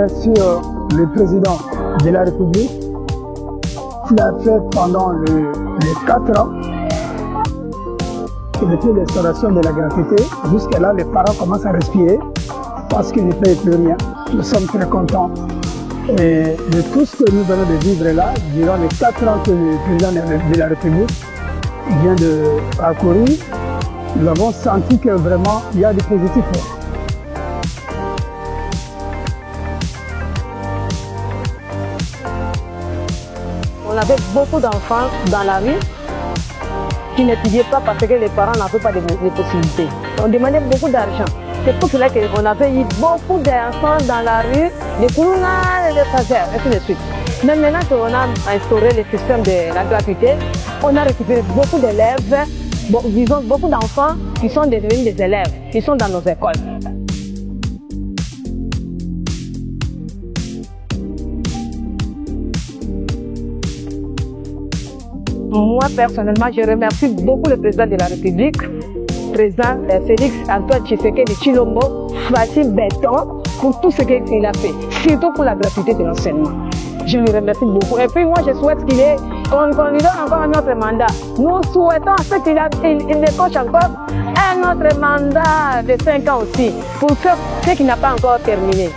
remercie le président de la République qui a fait pendant les 4 ans depuis l'instauration de la gratuité. Jusqu'à là, les parents commencent à respirer parce qu'ils ne payent plus rien. Nous sommes très contents. Et de tout ce que nous venons de vivre là, durant les 4 ans que le président de la République vient de parcourir, nous avons senti que vraiment il y a du positif. On avait beaucoup d'enfants dans la rue qui n'étudiaient pas parce que les parents n'avaient pas de possibilités. On demandait beaucoup d'argent. C'est pour cela qu'on avait eu beaucoup d'enfants dans la rue, des courants, des frères, et ainsi de suite. Mais maintenant qu'on a instauré le système de la gratuité, on a récupéré beaucoup d'élèves, disons beaucoup d'enfants qui sont devenus des élèves, qui sont dans nos écoles. Moi, personnellement, je remercie beaucoup le président de la République, président Félix Antoine Tshisekedi Tshilombo, Fatih Béton, pour tout ce qu'il a fait, surtout pour la gratuité de l'enseignement. Je le remercie beaucoup. Et puis moi, je souhaite qu'on lui donne encore un autre mandat. Nous souhaitons à ce qu'il décroche encore un autre mandat de 5 ans aussi, pour faire ce qui n'a pas encore terminé.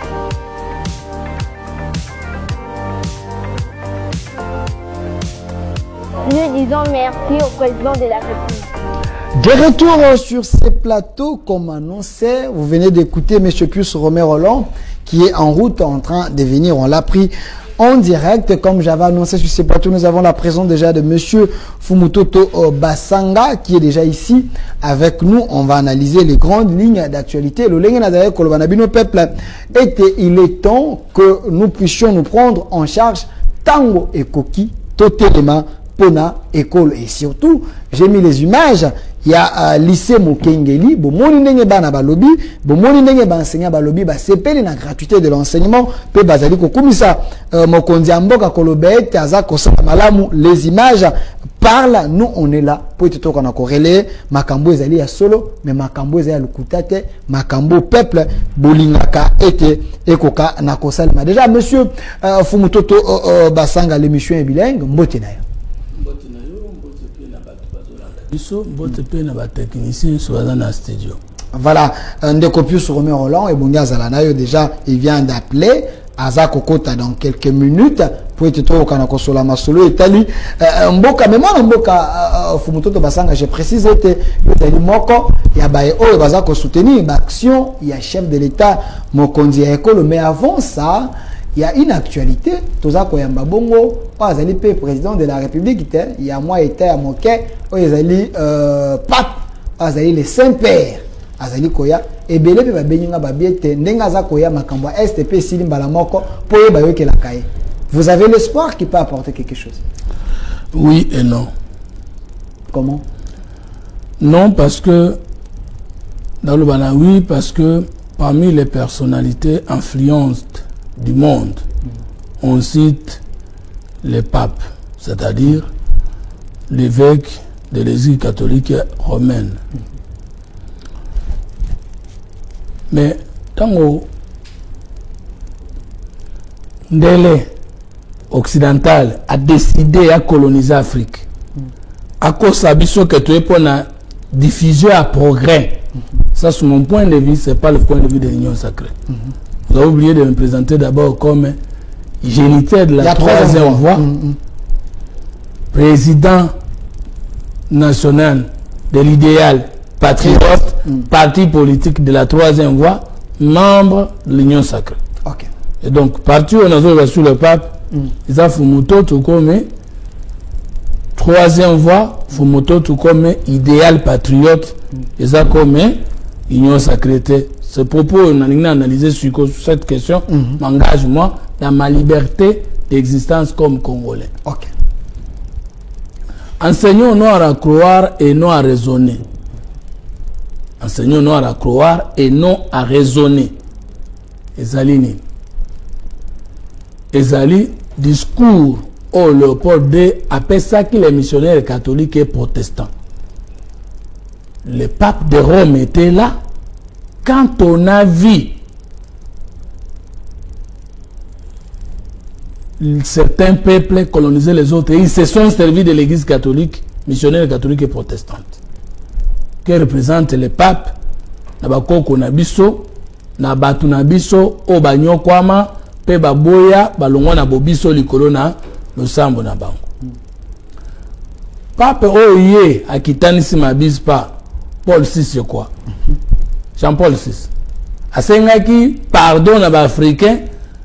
Nous disons merci au président de la République. De retour sur ces plateaux, comme annoncé, vous venez d'écouter M. Pius Romain-Rolland qui est en route en train de venir. On l'a pris en direct. Comme j'avais annoncé sur ces plateaux, nous avons la présence déjà de M. Fumutoto Basanga qui est déjà ici avec nous. On va analyser les grandes lignes d'actualité. Le peuple était, il est temps que nous puissions nous prendre en charge Tango et Koki, Totelema, Pona, école. Et surtout, j'ai mis les images. Il y a lycée Mokengeli, bomoni ndenge bana balobi, bomoni ndenge ba enseignant balobi ba sepeli na gratuité de l'enseignement, pe bazali ko kumisa mokonzi amboka kolobete azako sa malamu. Les images parlent, nous on est là pour être qu'on a corrélé makambo ezali ya solo, mais makambo ezali ya lukutate, makambo peuple bolingaka ete ekoka na kosalema. Déjà monsieur Fumutoto Basanga, l'émission est bilingue, mbote na yo. Voilà, Ndeko Pius Romain-Rolland et Bonga Zalanayo déjà, il vient d'appeler Aza Kokota dans quelques minutes pour être au Kanako Sola Masolo et Tali Mboka, mais moi Mboka Fumutoto Basanga, je précise que Tali Moko, il y a Bae O, Baza ko soutenir l'action, il y a chef de l'État Mokonzi Ekolo, mais avant ça, il y a une actualité, Toza Koyamba Bongo, Azali P, président de la République, il y a moi été à Moké, Azali Pape, Azali les Saint-Père, Azali Koya, et Belé Peba Benyinga Babiete, Nengaza Koya Makambo, STP Silim Balamoko, Poye Bayoke la Kaye. Vous avez l'espoir qu'il peut apporter quelque chose? Oui et non. Comment? Non, parce que, dans le Bana, oui, parce que parmi les personnalités influentes du monde, on cite les papes, c'est-à-dire l'évêque de l'Église catholique romaine. Mais tant Ndele occidental a décidé à coloniser l'Afrique, à cause de la que tu es pour la diffusion à progrès, ça, sur mon point de vue, ce n'est pas le point de vue de l'Union sacrée. Vous avez oublié de me présenter d'abord comme géniteur de la troisième voie, président national de l'idéal patriote, parti politique de la troisième voie, membre de l'Union sacrée. Okay. Et donc, parti où on a reçu le pape, ils ont Fumuto tout comme troisième voie, Fumuto tout comme idéal patriote, ils ont comme Union sacrée. Ce propos, on a analysé sur cette question, m'engage moi dans ma liberté d'existence comme Congolais. Okay. Enseignons non à croire et non à raisonner. Enseignons non à croire et non à raisonner. Ezali discours au Léopold II appelle ça qu'il est missionnaire catholique et protestant. Le pape de Rome était là. Quand on a vu certains peuples colonisaient les autres et ils se sont servis de l'église catholique, missionnaire catholique et protestante, qui représente le pape, Nabakoko Nabiso, Nabatu Nabiso, Obanyo Kwama, Pe Baboya, Balongwa Nabobiso, Likolona, Losambo Nabango. Pape Oye, Akitanisi Mabispa, Paul VI, c'est quoi? Jean-Paul VI. Asengaki, pardon à l'Africain,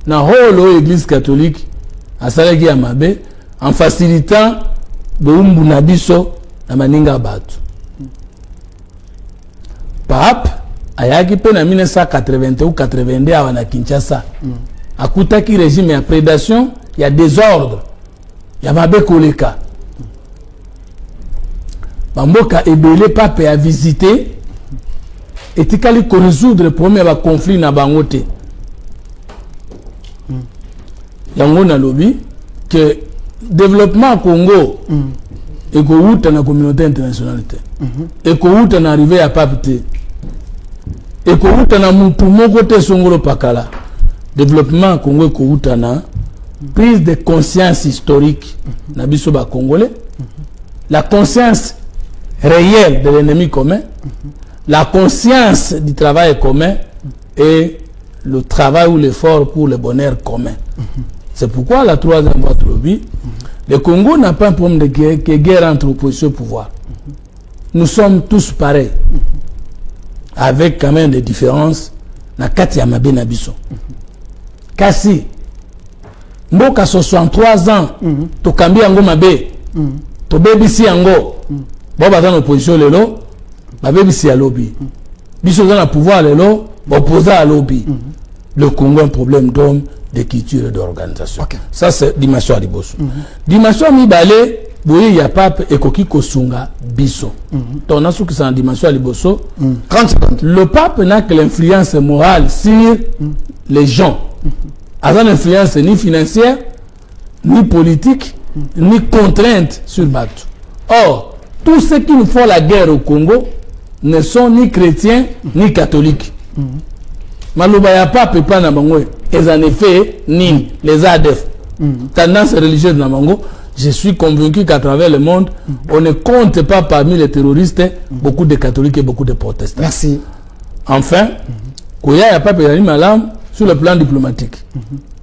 na holo église catholique, à Salagi Amabe, en facilitant Boumbu Nabiso, na Maninga Batu. Pape, ayaki pe na 1981 ou 82 à Kinshasa. Akutaki régime à prédation, il y a désordre. Il y a Mabe Koleka. Bamboka Ebele Pape a visité et tikali ko résoudre le premier conflit na bangote. Yango na lobby que développement Congo et ko outa na communauté internationale et ko outa na arrivé à Pape te et ko outa na mutu moko te songolo pakala. Développement Congo et ko outa na prise de conscience historique na biso ba congolais, la conscience réelle de l'ennemi commun, la conscience du travail commun et le travail ou l'effort pour le bonheur commun. C'est pourquoi la troisième voie de lobby, le Congo n'a pas un problème de guerre, que guerre entre opposition et pouvoir. Nous sommes tous pareils, avec quand même des différences. Na kati ya mabe na biso. Kasi, mboka 63 ans, to kambi yango mabe, to bebisi yango, bon dans l'opposition lelo, ba bebisi à lobby. Biso dans le pouvoir lelo, opposé à lobby. Le Congo a un problème d'homme, de culture et d'organisation. Okay. Ça c'est dimension à Liboso. Dimension mibale, boye ya pape et koki kosunga biso. Donc on a ce qui c'est en dimension à Liboso. 30 secondes. Le pape n'a que l'influence morale sur les gens. Avant l'influence ni financière, ni politique, ni contrainte sur Batu. Or, tous ceux qui nous font la guerre au Congo ne sont ni chrétiens ni catholiques. Malouba ya pape pas na bango. Et en effet, ni les ADF. Tendance religieuse na bango. Je suis convaincu qu'à travers le monde, on ne compte pas parmi les terroristes beaucoup de catholiques et beaucoup de protestants. Merci. Enfin, Koya ya pape yani malam sur le plan diplomatique.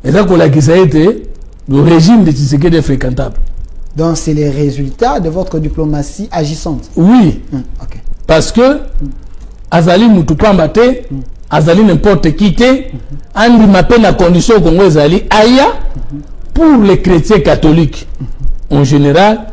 Et ça qui ça a été le régime de Tshisekedi est fréquentable. Donc c'est les résultats de votre diplomatie agissante. Oui. Okay. Parce que Azali Moutupambate, Azali n'importe qui te, Andi Mapé la condition Congo Azali Aya pour les chrétiens catholiques en général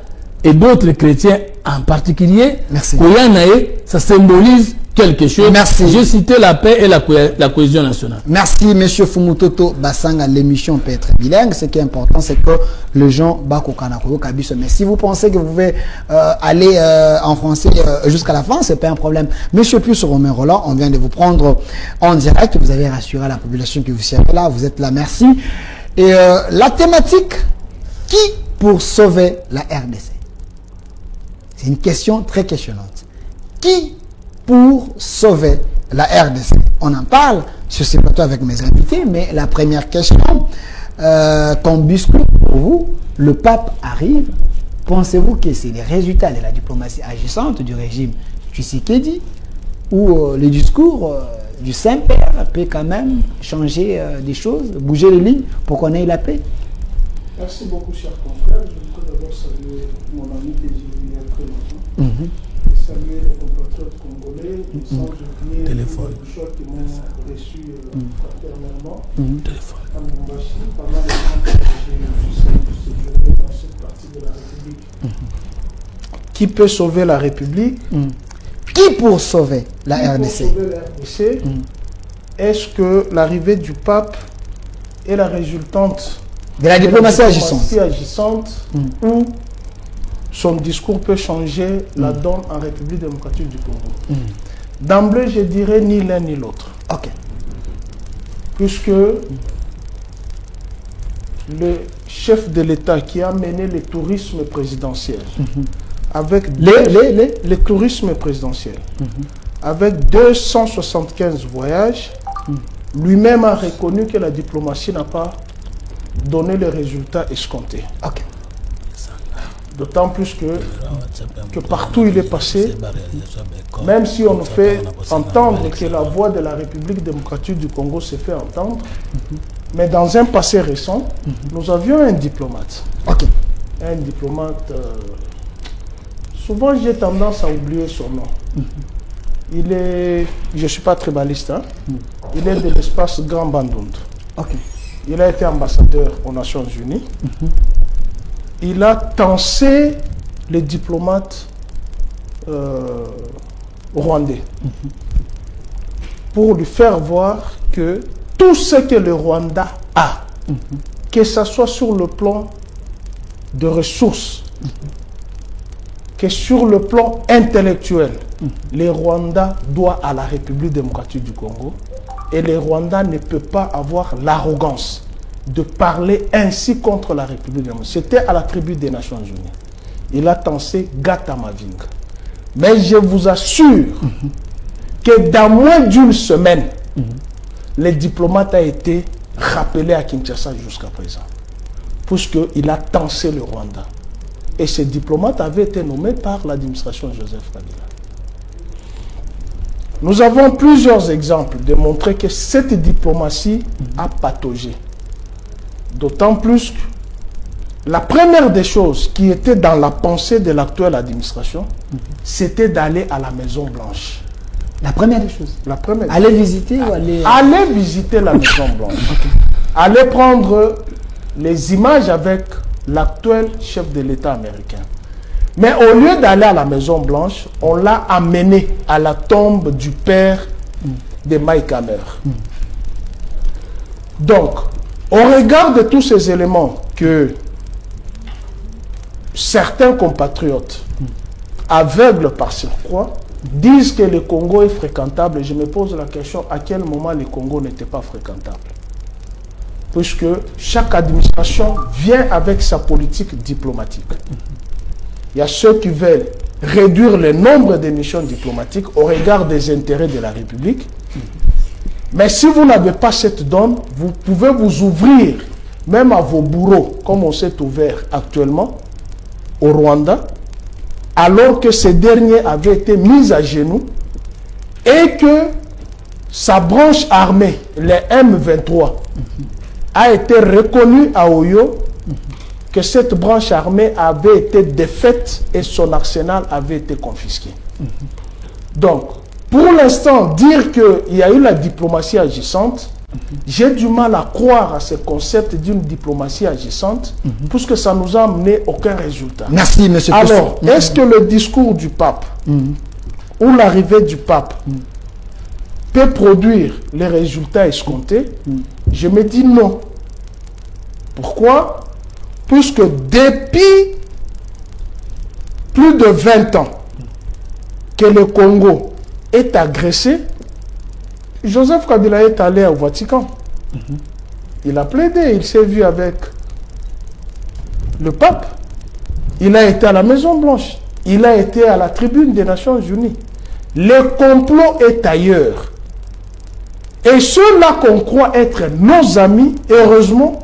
et d'autres chrétiens en particulier. Merci. Koyanae, ça symbolise quelque chose. Merci. J'ai cité la paix et la cohésion nationale. Merci, monsieur Fumutoto Basanga. L'émission peut être bilingue. Ce qui est important, c'est que les gens bako kanako kabiso. Mais si vous pensez que vous pouvez aller en français jusqu'à la fin, c'est pas un problème. Monsieur Pius Romain Roland, on vient de vous prendre en direct. Vous avez rassuré la population que vous serez là. Vous êtes là. Merci. Et la thématique, qui pour sauver la RDC? C'est une question très questionnante. Qui pour sauver la RDC? On en parle sur ce plateau avec mes invités, mais la première question qu'on bouscule pour vous, le pape arrive. Pensez-vous que c'est les résultats de la diplomatie agissante du régime Tshisekedi ou le discours du Saint-Père peut quand même changer des choses, bouger les lignes pour qu'on ait la paix? Merci beaucoup, chers confrères. Je voudrais d'abord saluer mon ami que j'ai vu il y a très longtemps. Saluer les compatriotes congolais, sans oublier les bouchots qui m'ont reçu fraternellement à Mumbashi, pendant les temps que j'ai eu de séjourner dans cette partie de la République. Qui peut sauver la République? Qui pour sauver la RDC? Pour sauver la RDC, est-ce que l'arrivée du pape est la résultante de la diplomatie agissante ou son discours peut changer la donne en République démocratique du Congo? D'emblée, je dirais ni l'un ni l'autre. Ok. Puisque le chef de l'État qui a mené le tourisme présidentiel, avec le tourisme présidentiel, avec 275 voyages, lui-même a reconnu que la diplomatie n'a pas donné les résultats escomptés. Ok. D'autant plus que partout où il est passé, même si on nous fait entendre que la voix de la République démocratique du Congo s'est fait entendre, mais dans un passé récent, nous avions un diplomate. Ok. Un diplomate, souvent j'ai tendance à oublier son nom. Il est, je ne suis pas tribaliste, hein? Il est de l'espace Grand Bandundu. Ok. Il a été ambassadeur aux Nations Unies. Il a tensé les diplomates rwandais pour lui faire voir que tout ce que le Rwanda a, que ce soit sur le plan de ressources, que sur le plan intellectuel, le Rwanda doit à la République démocratique du Congo, et le Rwanda ne peut pas avoir l'arrogance de parler ainsi contre la République démocratique. C'était à la tribune des Nations Unies. Il a tensé Gata Mavinga. Mais je vous assure que dans moins d'une semaine, le diplomate a été rappelé à Kinshasa jusqu'à présent, puisqu'il a tensé le Rwanda. Et ce diplomate avait été nommé par l'administration Joseph Kabila. Nous avons plusieurs exemples de montrer que cette diplomatie a pataugé. D'autant plus que la première des choses qui était dans la pensée de l'actuelle administration, c'était d'aller à la Maison Blanche. La première des choses. La première. Aller visiter ou aller... Aller visiter la Maison Blanche. Aller prendre les images avec l'actuel chef de l'État américain. Mais au lieu d'aller à la Maison Blanche, on l'a amené à la tombe du père de Mike Hammer. Donc, au regard de tous ces éléments que certains compatriotes aveugles par surcroît disent que le Congo est fréquentable, et je me pose la question à quel moment le Congo n'était pas fréquentable. Puisque chaque administration vient avec sa politique diplomatique. Il y a ceux qui veulent réduire le nombre de missions diplomatiques au regard des intérêts de la République. Mais si vous n'avez pas cette donne, vous pouvez vous ouvrir, même à vos bourreaux, comme on s'est ouvert actuellement au Rwanda, alors que ces derniers avaient été mis à genoux et que sa branche armée, les M23, a été reconnue à Oyo, que cette branche armée avait été défaite et son arsenal avait été confisqué. Donc, pour l'instant, dire qu'il y a eu la diplomatie agissante, j'ai du mal à croire à ce concept d'une diplomatie agissante, puisque ça ne nous a amené aucun résultat. Merci, M. Alors, est-ce que le discours du pape ou l'arrivée du pape peut produire les résultats escomptés? Je me dis non. Pourquoi? Puisque depuis plus de 20 ans que le Congo est agressé, Joseph Kabila est allé au Vatican. Il a plaidé, il s'est vu avec le pape. Il a été à la Maison Blanche. Il a été à la tribune des Nations Unies. Le complot est ailleurs. Et ceux-là qu'on croit être nos amis, heureusement,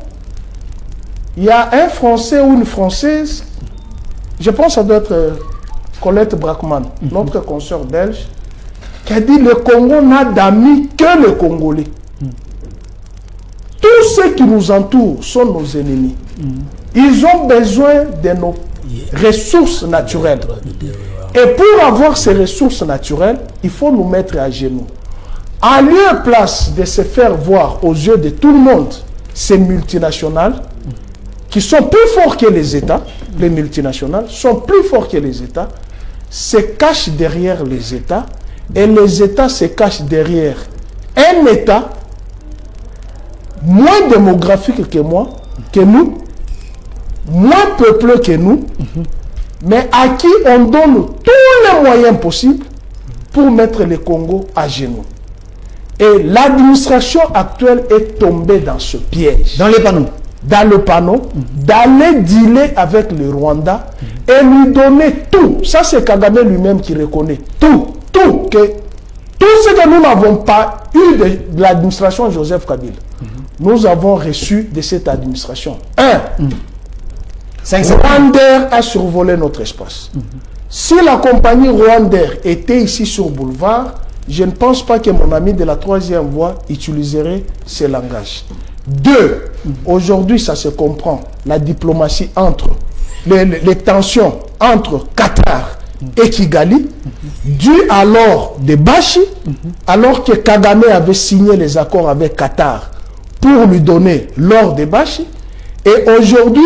il y a un Français ou une Française, je pense que ça doit être Colette Brackman, notre consoeur belge, qui a dit le Congo n'a d'amis que le Congolais. Tous ceux qui nous entourent sont nos ennemis. Ils ont besoin de nos ressources naturelles. Et pour avoir ces ressources naturelles, il faut nous mettre à genoux. En lieu et place de se faire voir aux yeux de tout le monde, ces multinationales, qui sont plus forts que les États, les multinationales, sont plus forts que les États, se cachent derrière les États, et les États se cachent derrière un État moins démographique que nous, moins peuplé que nous, mais à qui on donne tous les moyens possibles pour mettre le Congo à genoux. Et l'administration actuelle est tombée dans ce piège. Dans les panneaux. Dans le panneau, d'aller dealer avec le Rwanda et lui donner tout. Ça, c'est Kagame lui-même qui reconnaît. Tout ce que nous n'avons pas eu de l'administration Joseph Kabila. nous avons reçu de cette administration. Un, 5 Rwandair a survolé notre espace. Si la compagnie Rwandair était ici sur Boulevard, je ne pense pas que mon ami de la 3e voie utiliserait ce langage. Deux, aujourd'hui, ça se comprend, la diplomatie entre, les tensions entre Qatar et Kigali, dû à l'or de Bashi, alors que Kagame avait signé les accords avec Qatar pour lui donner l'or de Bashi. Et aujourd'hui,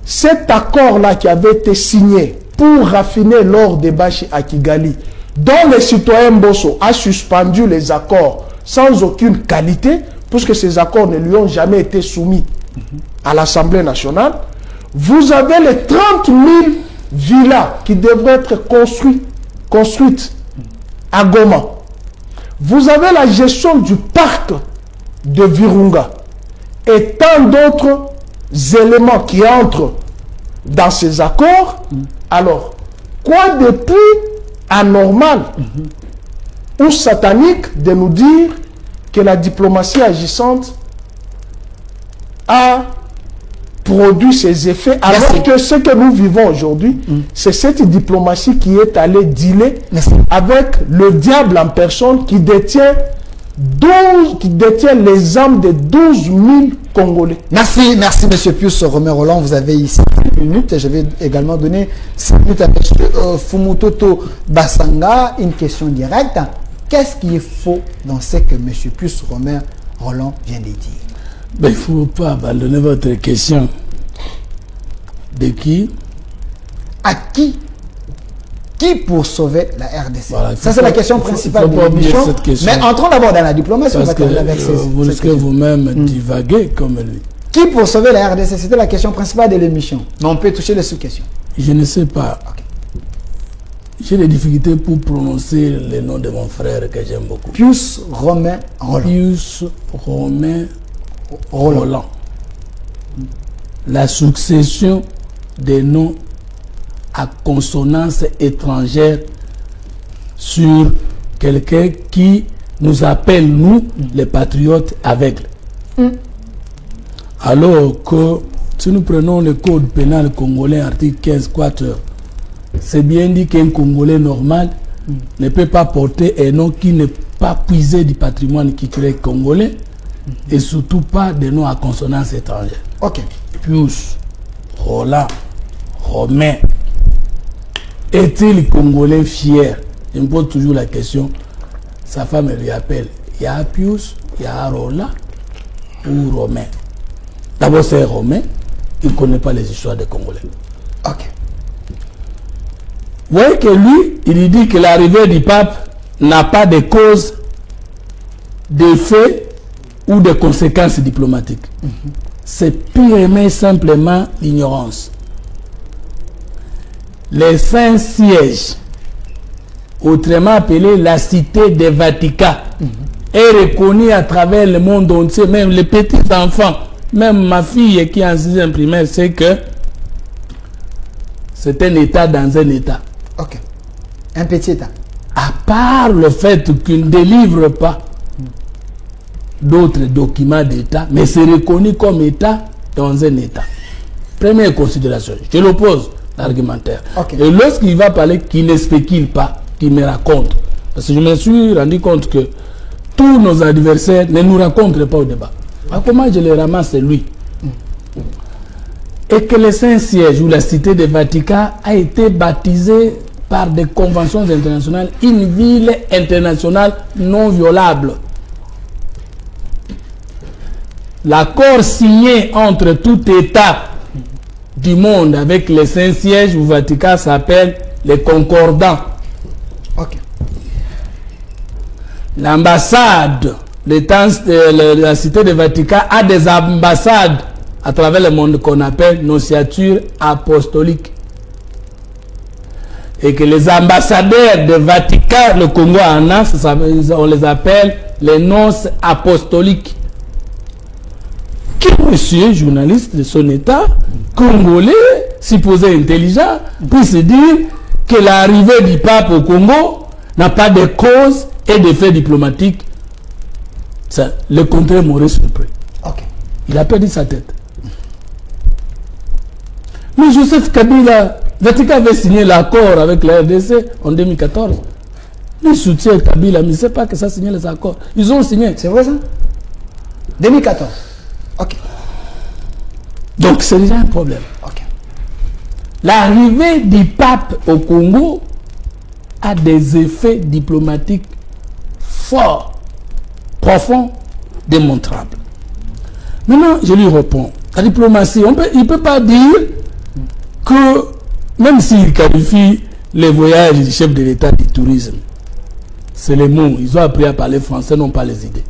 cet accord-là qui avait été signé pour raffiner l'or de Bashi à Kigali, dont le citoyen Bosso a suspendu les accords sans aucune qualité, puisque ces accords ne lui ont jamais été soumis à l'Assemblée nationale, vous avez les 30 000 villas qui devraient être construites à Goma. Vous avez la gestion du parc de Virunga et tant d'autres éléments qui entrent dans ces accords. Alors, quoi de plus anormal ou satanique de nous dire que la diplomatie agissante a produit ses effets, alors que ce que nous vivons aujourd'hui, c'est cette diplomatie qui est allée dealer avec le diable en personne qui détient les âmes de 12 000 Congolais. Merci, merci Monsieur Pius Romer Roland. Vous avez ici 5 minutes. Je vais également donner 5 minutes à M. Fumutoto Basanga. Une question directe. Qu'est-ce qui est faux dans ce que M. Pius Romer Roland vient de dire? Ben, il ne faut pas abandonner votre question. De qui? À qui? Qui pour sauver la RDC? Voilà, ça, c'est la question principale de l'émission. Mais entrons d'abord dans la diplomatie. Parce que vous risquez vous-même divaguer comme lui. Qui pour sauver la RDC? C'était la question principale de l'émission. Mais on peut toucher les sous-questions. Je ne sais pas. Okay. J'ai des difficultés pour prononcer le nom de mon frère que j'aime beaucoup. Pius Romer Roland. Pius Romer Roland. La succession des noms à consonance étrangère sur quelqu'un qui nous appelle, nous, les patriotes aveugles. Alors que si nous prenons le code pénal congolais, article 15, 4, c'est bien dit qu'un Congolais normal ne peut pas porter un nom qui n'est pas puisé du patrimoine culturel congolais et surtout pas des noms à consonance étrangère. Ok. Pius, Roland, Romain. Est-il Congolais fier? Je me pose toujours la question. Sa femme lui appelle. Il y a Pius, il y a Roland ou Romain. D'abord c'est Romain. Il ne connaît pas les histoires des Congolais. Ok. Vous voyez que lui, il dit que l'arrivée du pape n'a pas de cause, d'effet ou de conséquences diplomatiques. C'est purement et simplement l'ignorance. Les saints sièges, autrement appelé la cité des Vatican, est reconnue à travers le monde entier, même les petits enfants, même ma fille qui est en 6e primaire, sait que c'est un État dans un État. Ok. Un petit État. À part le fait qu'il ne délivre pas d'autres documents d'État, mais c'est reconnu comme État dans un État. Première considération. Je l'oppose, l'argumentaire. Okay. Et lorsqu'il va parler, qu'il ne spécule pas, qu'il me raconte. Parce que je me suis rendu compte que tous nos adversaires ne nous racontent pas au débat. Alors, comment je les ramasse, c'est lui. Et que le Saint-Siège ou la Cité des Vatican a été baptisé par des conventions internationales une ville internationale non violable. L'accord signé entre tout État du monde avec les Saint-Sièges ou Vatican s'appelle les concordants. Okay. L'ambassade, la Cité des Vatican a des ambassades à travers le monde qu'on appelle nonciature apostolique. Et que les ambassadeurs de Vatican, le Congo en a, on les appelle les nonces apostoliques. Qui, monsieur, journaliste de son État, congolais, supposé intelligent, puisse dire que l'arrivée du pape au Congo n'a pas de cause et d'effet diplomatique Ça, le contraire m'aurait surpris. Ok. Il a perdu sa tête. Mais Joseph Kabila, Vatican avait signé l'accord avec la RDC en 2014. Il soutient Kabila, mais il ne sait pas que ça a signé les accords. Ils ont signé. C'est vrai ça? 2014. Ok. Donc c'est déjà un problème. Ok. L'arrivée du pape au Congo a des effets diplomatiques forts, profonds, démontrables. Maintenant, je lui réponds. La diplomatie, il ne peut pas dire que, même s'il qualifie les voyages du chef de l'État du tourisme, c'est les mots. Ils ont appris à parler français, non pas les idées.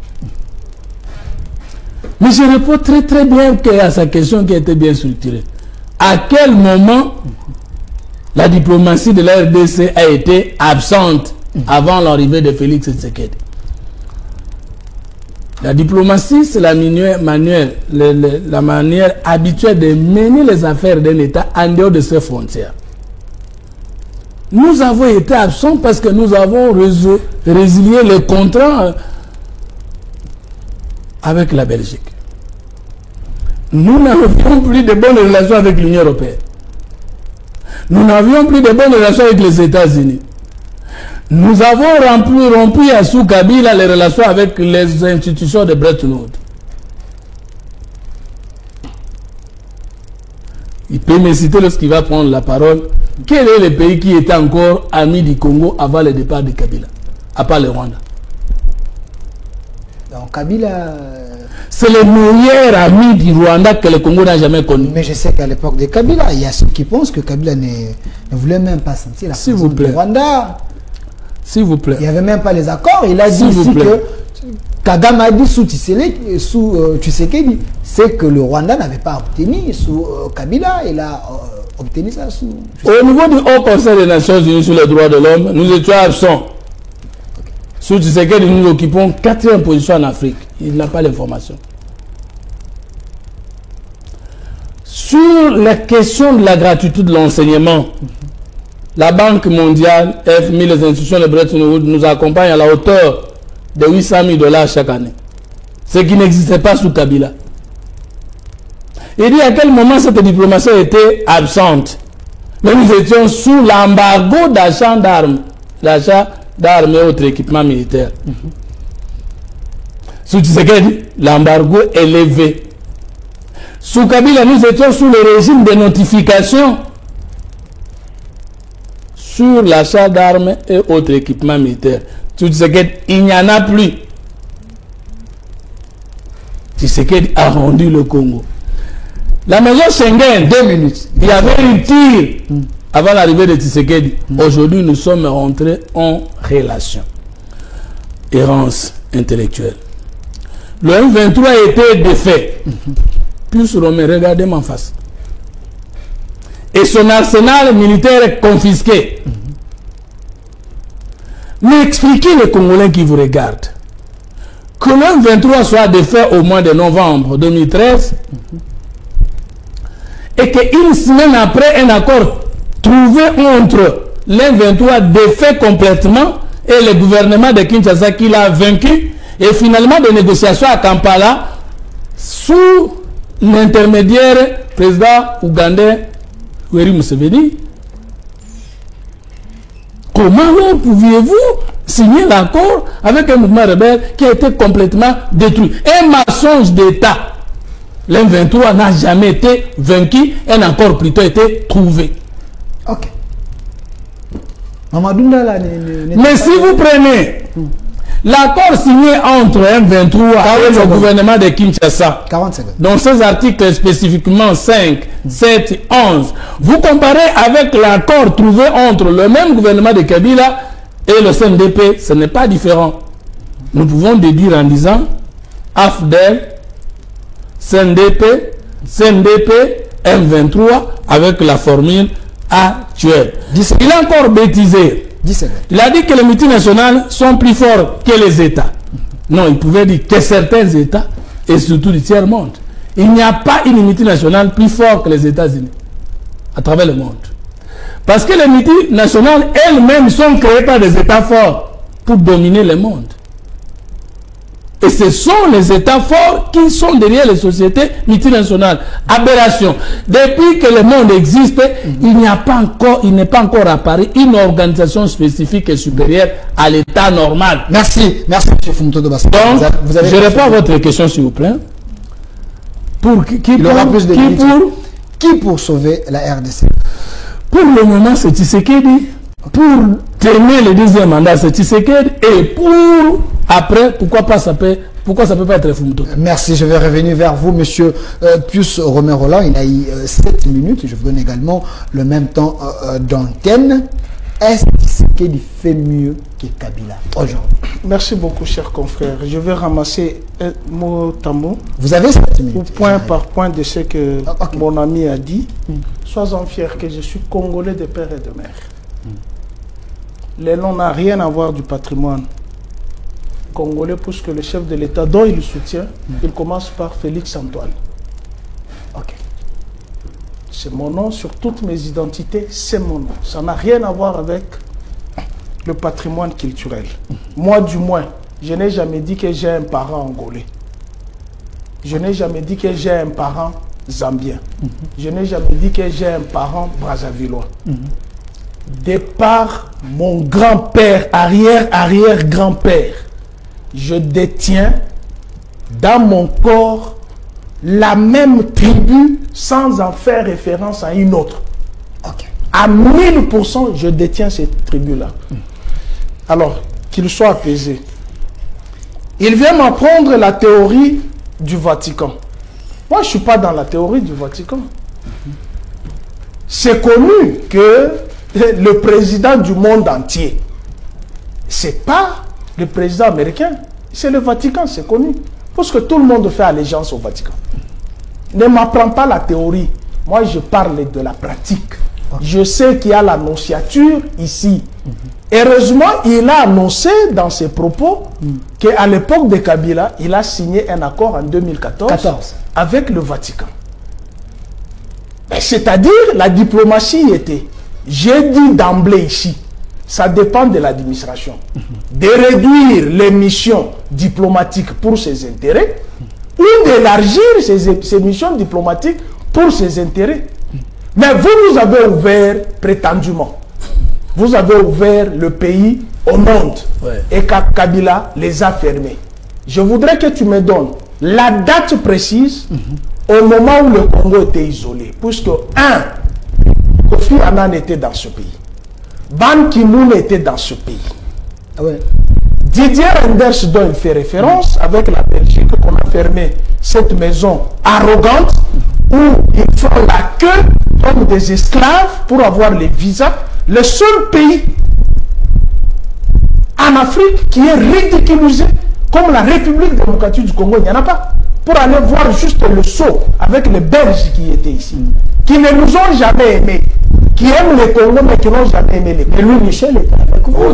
Mais je réponds très très bien à sa question qui était bien structurée. À quel moment la diplomatie de la RDC a été absente avant l'arrivée de Félix Tshisekedi? La diplomatie, c'est la manière habituelle de mener les affaires d'un État en dehors de ses frontières. Nous avons été absents parce que nous avons résilié le contrat avec la Belgique. Nous n'avions plus de bonnes relations avec l'Union européenne. Nous n'avions plus de bonnes relations avec les États-Unis. Nous avons rompu à sous Kabila les relations avec les institutions de Bretton Woods. Il peut me citer lorsqu'il va prendre la parole. Quel est le pays qui était encore ami du Congo avant le départ de Kabila? À part le Rwanda. Donc Kabila... C'est le meilleur ami du Rwanda que le Congo n'a jamais connu. Mais je sais qu'à l'époque de Kabila, il y a ceux qui pensent que Kabila ne voulait même pas sentir la présence du Rwanda. S'il vous plaît. Il n'y avait même pas les accords. Il a dit ici que Kagame a dit sous Tshisekedi, c'est que le Rwanda n'avait pas obtenu sous Kabila. Il a obtenu ça sous... Au niveau du Haut Conseil des Nations Unies sur les droits de l'homme, nous étions absents. Sous Tshisekedi, nous occupons 4e position en Afrique. Il n'a pas l'information. Sur la question de la gratuité de l'enseignement, la Banque mondiale, FMI, les institutions de Bretton Woods nous accompagnent à la hauteur de 800 000 $ chaque année. Ce qui n'existait pas sous Kabila. Il dit à quel moment cette diplomatie était absente. Mais nous étions sous l'embargo d'achat d'armes. L'achat d'armes et autres équipements militaires. Sous Tshisekedi, l'embargo est levé. Sous Kabila, nous étions sous le régime de notification sur l'achat d'armes et autres équipements militaires. Sous Tshisekedi, il n'y en a plus. Tshisekedi a rendu le Congo. La maison Schengen, 2 minutes. Il y avait une tir avant l'arrivée de Tshisekedi. Aujourd'hui, nous sommes rentrés en relation. Errance intellectuelle. Le M23 a été défait. Puis Romain, regardez-moi en face. Et son arsenal militaire est confisqué. Mais expliquez les Congolais qui vous regardent que le M23 soit défait au mois de novembre 2013 et qu'une semaine après un accord trouvé entre l'M23 défait complètement et le gouvernement de Kinshasa qui l'a vaincu, et finalement des négociations à Kampala sous l'intermédiaire président ougandais Yoweri Museveni. Comment pouviez-vous signer l'accord avec un mouvement rebelle qui a été complètement détruit? Un mensonge d'État. L'M23 n'a jamais été vaincu, un accord plutôt été trouvé. Ok. Mais si vous prenez l'accord signé entre M23 et le gouvernement de Kinshasa, 40 secondes. dans ces articles spécifiquement 5, 7, 11, vous comparez avec l'accord trouvé entre le même gouvernement de Kabila et le CNDP, ce n'est pas différent. Nous pouvons déduire en disant AFDEL, CNDP, M23 avec la formule actuelle. Il a encore bêtisé. Il a dit que les multinationales sont plus forts que les États. Non, il pouvait dire que certains États, et surtout du tiers-monde. Il n'y a pas une multinationale plus forte que les États-Unis à travers le monde. Parce que les multinationales elles-mêmes sont créées par des États forts pour dominer le monde. Et ce sont les États forts qui sont derrière les sociétés multinationales. Aberration. Depuis que le monde existe, il n'est pas encore apparu une organisation spécifique et supérieure à l'État normal. Merci, merci M. Fumtodo Bassi. Donc, je réponds à votre question, s'il vous plaît. Qui pour sauver la RDC? Pour le moment, c'est Tshisekedi. Pour tenir le deuxième mandat, c'est Tshisekedi. Et pour après, pourquoi ça peut pas être Fumtodo? Merci, je vais revenir vers vous, monsieur Pius Romain Roland. Il a eu 7 minutes. Je vous donne également le même temps d'antenne. Est-ce que Tshisekedi fait mieux que Kabila aujourd'hui? Merci beaucoup, chers confrères. Je vais ramasser un mot à mot. Vous avez 7 minutes. Point par point de ce que mon ami a dit. Sois-en fier que je suis congolais de père et de mère. Les noms n'ont rien à voir du patrimoine congolais, puisque le chef de l'État, dont il le soutient, il commence par Félix Antoine. C'est mon nom sur toutes mes identités, c'est mon nom. Ça n'a rien à voir avec le patrimoine culturel. Moi, du moins, je n'ai jamais dit que j'ai un parent angolais. Je n'ai jamais dit que j'ai un parent zambien. Je n'ai jamais dit que j'ai un parent brazzavillois. De par mon grand-père, arrière-arrière-grand-père, je détiens dans mon corps la même tribu sans en faire référence à une autre. À 1000%, je détiens cette tribu-là. Alors, qu'il soit apaisé. Il vient m'apprendre la théorie du Vatican. Moi, je ne suis pas dans la théorie du Vatican. C'est connu que le président du monde entier, ce n'est pas le président américain, c'est le Vatican, c'est connu. Parce que tout le monde fait allégeance au Vatican. Ne m'apprends pas la théorie. Moi, je parle de la pratique. Je sais qu'il y a l'annonciature ici. Heureusement, il a annoncé dans ses propos qu'à l'époque de Kabila, il a signé un accord en 2014 avec le Vatican. C'est-à-dire, la diplomatie y était. J'ai dit d'emblée ici, ça dépend de l'administration, de réduire les missions diplomatiques pour ses intérêts ou d'élargir ces missions diplomatiques pour ses intérêts. Mais vous avez ouvert, prétendument, vous avez ouvert le pays au monde et Kabila les a fermés. Je voudrais que tu me donnes la date précise au moment où le Congo était isolé. Puisque, Kofi Annan était dans ce pays. Ban Ki-moon était dans ce pays. Didier Reynders, dont il fait référence, avec la Belgique, qu'on a fermé cette maison arrogante où ils font la queue comme des esclaves pour avoir les visas. Le seul pays en Afrique qui est ridiculisé comme la République démocratique du Congo, il n'y en a pas. Pour aller voir juste le saut avec les Belges qui étaient ici, qui ne nous ont jamais aimés, qui aiment le Congo mais qui n'ont jamais aimé les Congo. Et Louis Michel est avec vous.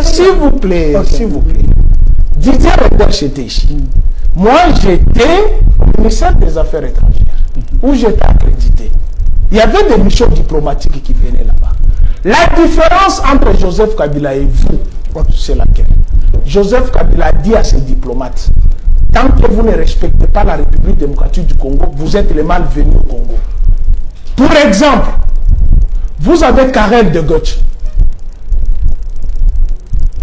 S'il vous plaît, s'il vous plaît. Didier Reynders était ici. Moi, j'étais au ministère des Affaires étrangères, où j'étais accrédité. Il y avait des missions diplomatiques qui venaient là-bas. La différence entre Joseph Kabila et vous, c'est laquelle? Joseph Kabila dit à ses diplomates, tant que vous ne respectez pas la République démocratique du Congo, vous êtes les malvenus au Congo. Pour exemple, vous avez Karel de Gucht,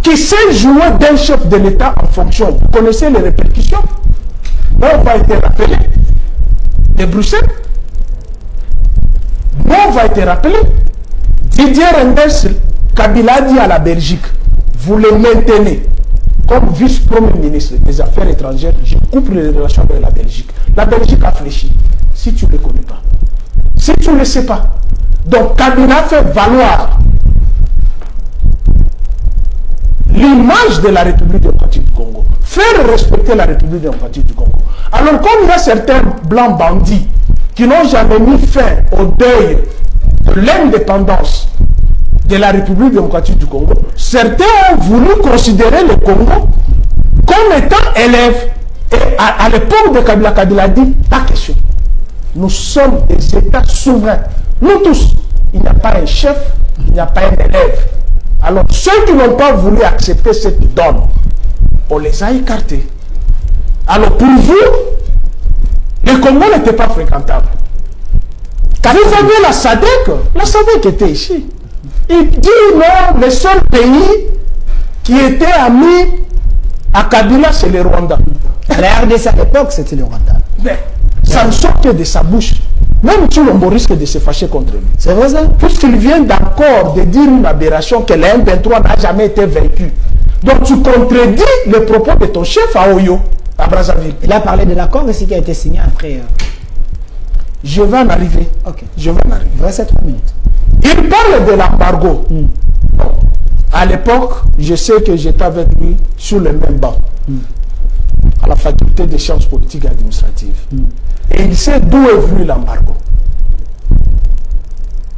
qui sait jouer d'un chef de l'État en fonction. Vous connaissez les répercussions? On va être rappelé de Bruxelles. On va être rappelé. Didier Reynders, Kabila dit à la Belgique, vous le maintenez comme vice-premier ministre des Affaires étrangères, je coupe les relations avec la Belgique. La Belgique a fléchi, si tu ne le connais pas. Si tu ne le sais pas. Donc Kabila fait valoir l'image de la République démocratique du Congo. Faire respecter la République démocratique du Congo. Alors comme il y a certains blancs bandits qui n'ont jamais mis fin au deuil de l'indépendance de la République démocratique du Congo, certains ont voulu considérer le Congo comme étant élève. Et à l'époque de Kabila, Kabila dit, pas question. Nous sommes des États souverains. Nous tous. Il n'y a pas un chef, il n'y a pas un élève. Alors ceux qui n'ont pas voulu accepter cette donne, on les a écartés. Alors pour vous, le Congo n'était pas fréquentable. Car vous avez la SADC était ici. Il dit non, le seul pays qui était ami à Kabila, c'est le Rwanda. La RDC à l'époque, c'était le Rwanda. Mais ça ne sort que de sa bouche. Même Tshilombo risque de se fâcher contre lui. C'est vrai ça? Puisqu'il vient d'accord de dire une aberration que le M23 n'a jamais été vaincu. Donc tu contredis le propos de ton chef à Oyo, à Brazzaville. Il a parlé de l'accord ici qui a été signé après. Je vais en arriver. Ok. Je vais en arriver. Il reste 3 minutes. Il parle de l'embargo. À l'époque, je sais que j'étais avec lui sur le même banc, à la faculté des sciences politiques et administratives. Et il sait d'où est venu l'embargo.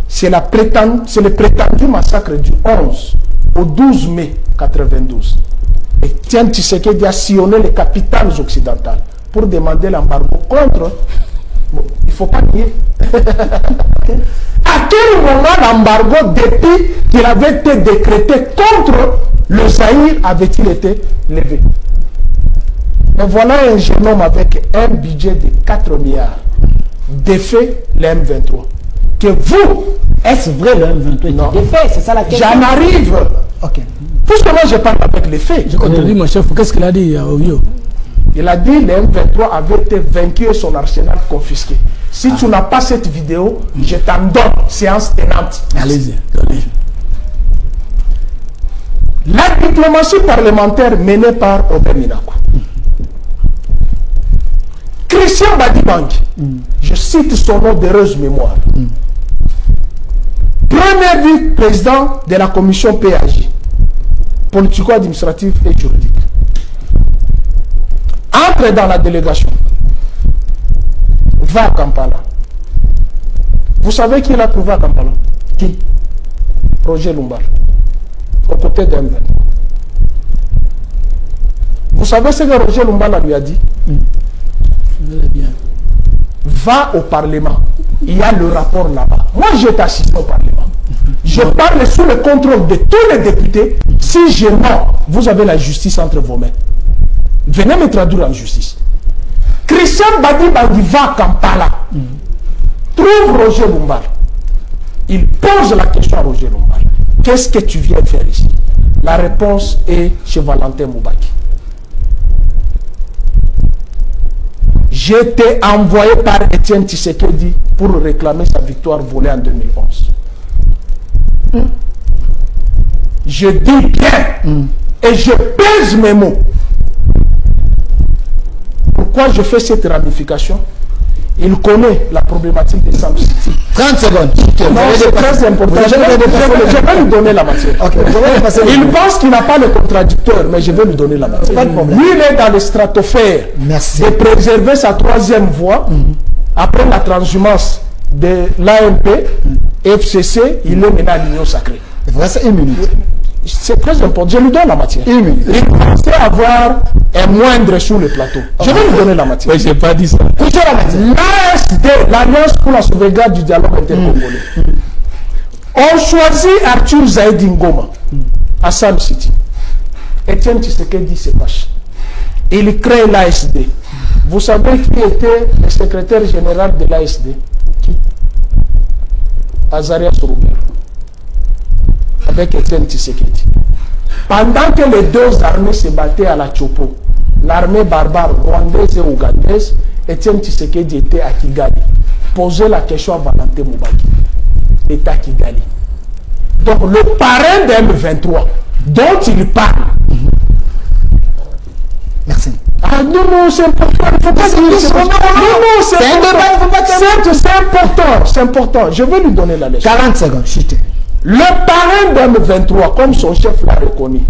C'est le prétendu massacre du 11 au 12 mai 92. Et Tian Tshisekedi a sillonné les capitales occidentales pour demander l'embargo contre... Bon, il ne faut pas nier. À quel moment l'embargo, depuis qu'il avait été décrété contre le Zaïre, avait-il été levé? Mais voilà un jeune homme avec un budget de 4 milliards défait le M23. Que vous... Est-ce vrai le M23? Non. Défait, c'est ça la question. J'en arrive. Ok. Puisque moi je parle avec les faits. Je contredis mon chef. Qu'est-ce qu'il a dit à Oyo? Il a dit que le M23 avait été vaincu et son arsenal confisqué. Si tu n'as pas cette vidéo, je t'en donne, séance tenante. Allez-y, donnez. La diplomatie parlementaire menée par Robert Minakou. Christian Badibangi, je cite son nom d'heureuse mémoire. Premier vice-président de la commission PAJ, politico-administrative et juridique. Entre dans la délégation. Va à Kampala. Vous savez qui l'a trouvé à Kampala? Qui? Roger Lumbala. Aux côtés d'un M23. Vous savez ce que Roger Lumbala lui a dit? Va au Parlement. Il y a le rapport là-bas. Moi, j'étais assisté au Parlement. Je parle sous le contrôle de tous les députés. Si je mens, vous avez la justice entre vos mains. Venez me traduire en justice. Christian Badibangi va à Kampala. Trouve Roger Lumbala. Il pose la question à Roger Lumbala. Qu'est-ce que tu viens faire ici? La réponse est chez Valentin Moubaki. J'ai été envoyé par Étienne Tshisekedi pour réclamer sa victoire volée en 2011. Je dis bien et je pèse mes mots. Pourquoi je fais cette ramification? Il connaît la problématique des Sam City. 30 secondes. Non, c'est très important. Je vais lui donner la matière. Okay. Il pense qu'il n'a pas le contradicteur, mais je vais lui donner la matière. Pas de problème. Lui, il est dans le stratosphère Merci. de préserver sa troisième voie après la transhumance de l'AMP, FCC, il est maintenant à l'Union sacrée. Il vous reste 1 minute. C'est très important. Je lui donne la matière. 1 minute. Il pensait avoir un moindre sur le plateau. Je vais lui donner la matière. Oui, je n'ai pas dit ça. L'ASD, l'Alliance pour la sauvegarde du dialogue intercongolais, on choisit Arthur Zaïdi Ngoma à Sam City. Étienne Tshisekedi se fâche. Il crée l'ASD. Vous savez qui était le secrétaire général de l'ASD? Qui? Azarias Roubert. Avec Étienne Tshisekedi. Pendant que les deux armées se battaient à la Tchopo, l'armée barbare rwandaise et ougandaise, Étienne Tshisekedi était à Kigali. Posez la question à Valentin Moubaki. Était à Kigali. Donc le parrain de M23 dont il parle. Merci. Ah non, non, c'est important. Il ne faut pas dire c'est non, non, c'est important. C'est important. C'est important. Je vais lui donner la leçon. 40 secondes, chutez. Le parrain d'M23, comme son chef l'a reconnu,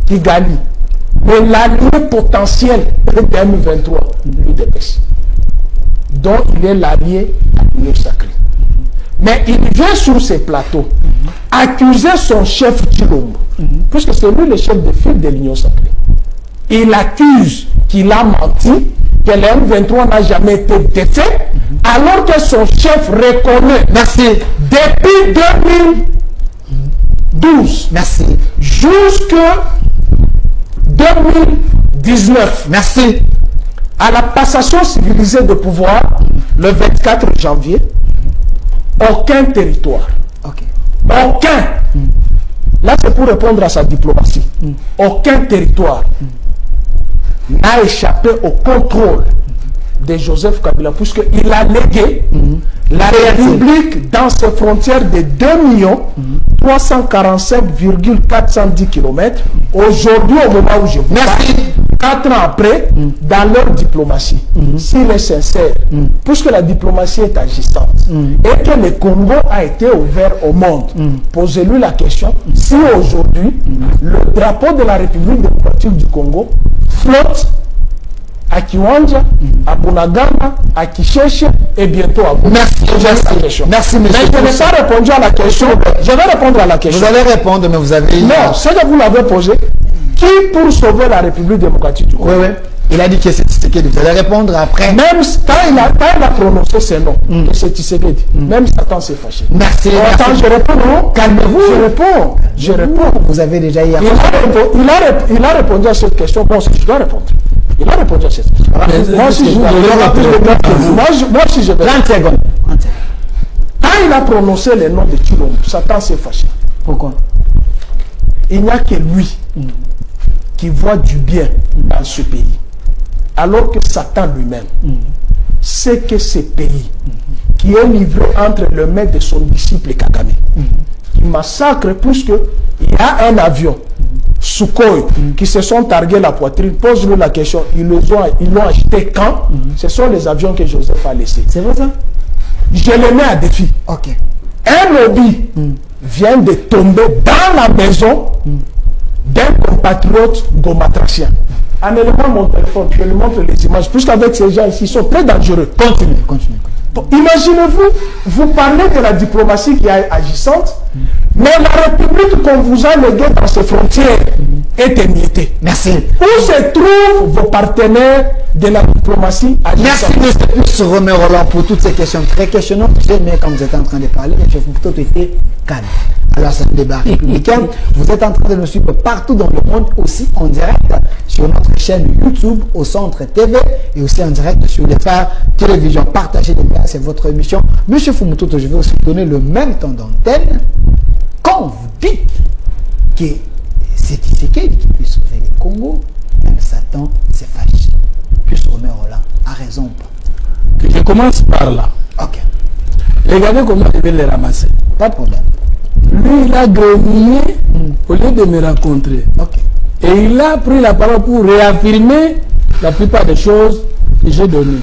Kigali, mais l'allié potentiel de M23, l'UDPS, dont il est l'allié à l'Union sacrée. Mais il vient sur ces plateaux accuser son chef Tshilombo, puisque c'est lui le chef de file de l'Union sacrée. Il accuse qu'il a menti, que le M23 n'a jamais été défait, alors que son chef reconnaît. Merci. Depuis 2012, merci, jusque 2019. Merci. À la passation civilisée de pouvoir, le 24 janvier, aucun territoire, aucun, là c'est pour répondre à sa diplomatie, aucun territoire n'a échappé au contrôle de Joseph Kabila, puisqu'il a légué la République dans ses frontières de 2 345,410 km. Aujourd'hui, au moment où je vous parle, 4 ans après, dans leur diplomatie, s'il est sincère, puisque la diplomatie est agissante, et que le Congo a été ouvert au monde, posez-lui la question, si aujourd'hui, le drapeau de la République démocratique du Congo flotte à Kiwanja, à Bunagana, à Kisheshe et bientôt à Goma. Merci, monsieur. Mais je n'ai pas répondu à la question. Je vais répondre à la question. Vous allez répondre, mais vous avez... Non, ce que vous l'avez posé, qui pour sauver la République démocratique du Congo? Oui. Il a dit que c'est Tshisekedi. Vous allez répondre après. Même quand il a prononcé ce nom, que c'est Tshisekedi, même Satan s'est fâché. Merci. Attends, je réponds, non? Calmez-vous. Je réponds. Vous avez déjà hier. Il a répondu à cette question. Bon, si je dois répondre. Il a répondu à cette question. Moi aussi, je vais. 30 secondes. Quand il a prononcé le nom de Tshilombo, Satan s'est fâché. Pourquoi? Il n'y a que lui qui voit du bien dans ce pays. Alors que Satan lui-même sait que ce pays qui est livré entre les mains de son disciple Kagame, qui massacre puisqu'il y a un avion Sukhoi qui se sont targués la poitrine. Pose-lui la question, ils l'ont acheté quand? Ce sont les avions que Joseph a laissés. C'est vrai ça? Je les mets à défi. Un lobby vient de tomber dans la maison d'un compatriote gomatracien. En élevant mon téléphone, je lui montre les images, puisqu'avec ces gens ici, ils sont très dangereux. Continuez. Imaginez-vous, vous parlez de la diplomatie qui est agissante, mais la République qu'on vous a léguée dans ses frontières est émiettée. Merci. Où se trouvent vos partenaires de la diplomatie agissante? Merci M. Romain Roland pour toutes ces questions très questionnantes. Mais quand vous êtes en train de parler, M. Foucault était calme. Alors c'est un débat républicain. Vous êtes en train de nous suivre partout dans le monde, aussi en direct sur notre chaîne YouTube au Centre TV et aussi en direct sur les phares télévision. Partagez les liens, c'est votre émission. Monsieur Fumutoto, je vais aussi donner le même temps d'antenne. Quand vous dites que c'est Tshisekedi qui peut sauver le Congo, même Satan s'est fâché. Plus Romain Roland a raison ou pas? Que je commence par là. Ok. Regardez comment je vais les ramasser. Pas de problème. Lui, il a grogné au lieu de me rencontrer. Et il a pris la parole pour réaffirmer la plupart des choses que j'ai données.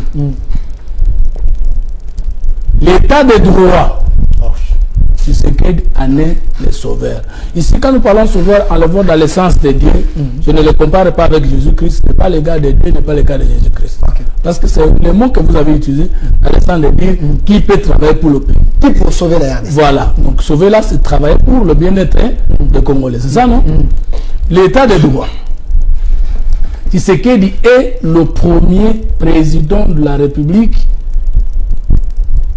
L'état de droit, Tshisekedi en est le sauveur. Ici, quand nous parlons sauveur, en le voit dans l'essence de Dieu, je ne le compare pas avec Jésus-Christ. Ce n'est pas le gars de Dieu, n'est pas le gars de Jésus-Christ. Parce que c'est le mot que vous avez utilisé dans l'essence de Dieu, qui peut travailler pour le pays. Qui pour sauver la RDC. Voilà. Donc sauver là, c'est travailler pour le bien-être des Congolais. C'est ça, non? L'état de droit. Tshisekedi est le premier président de la République.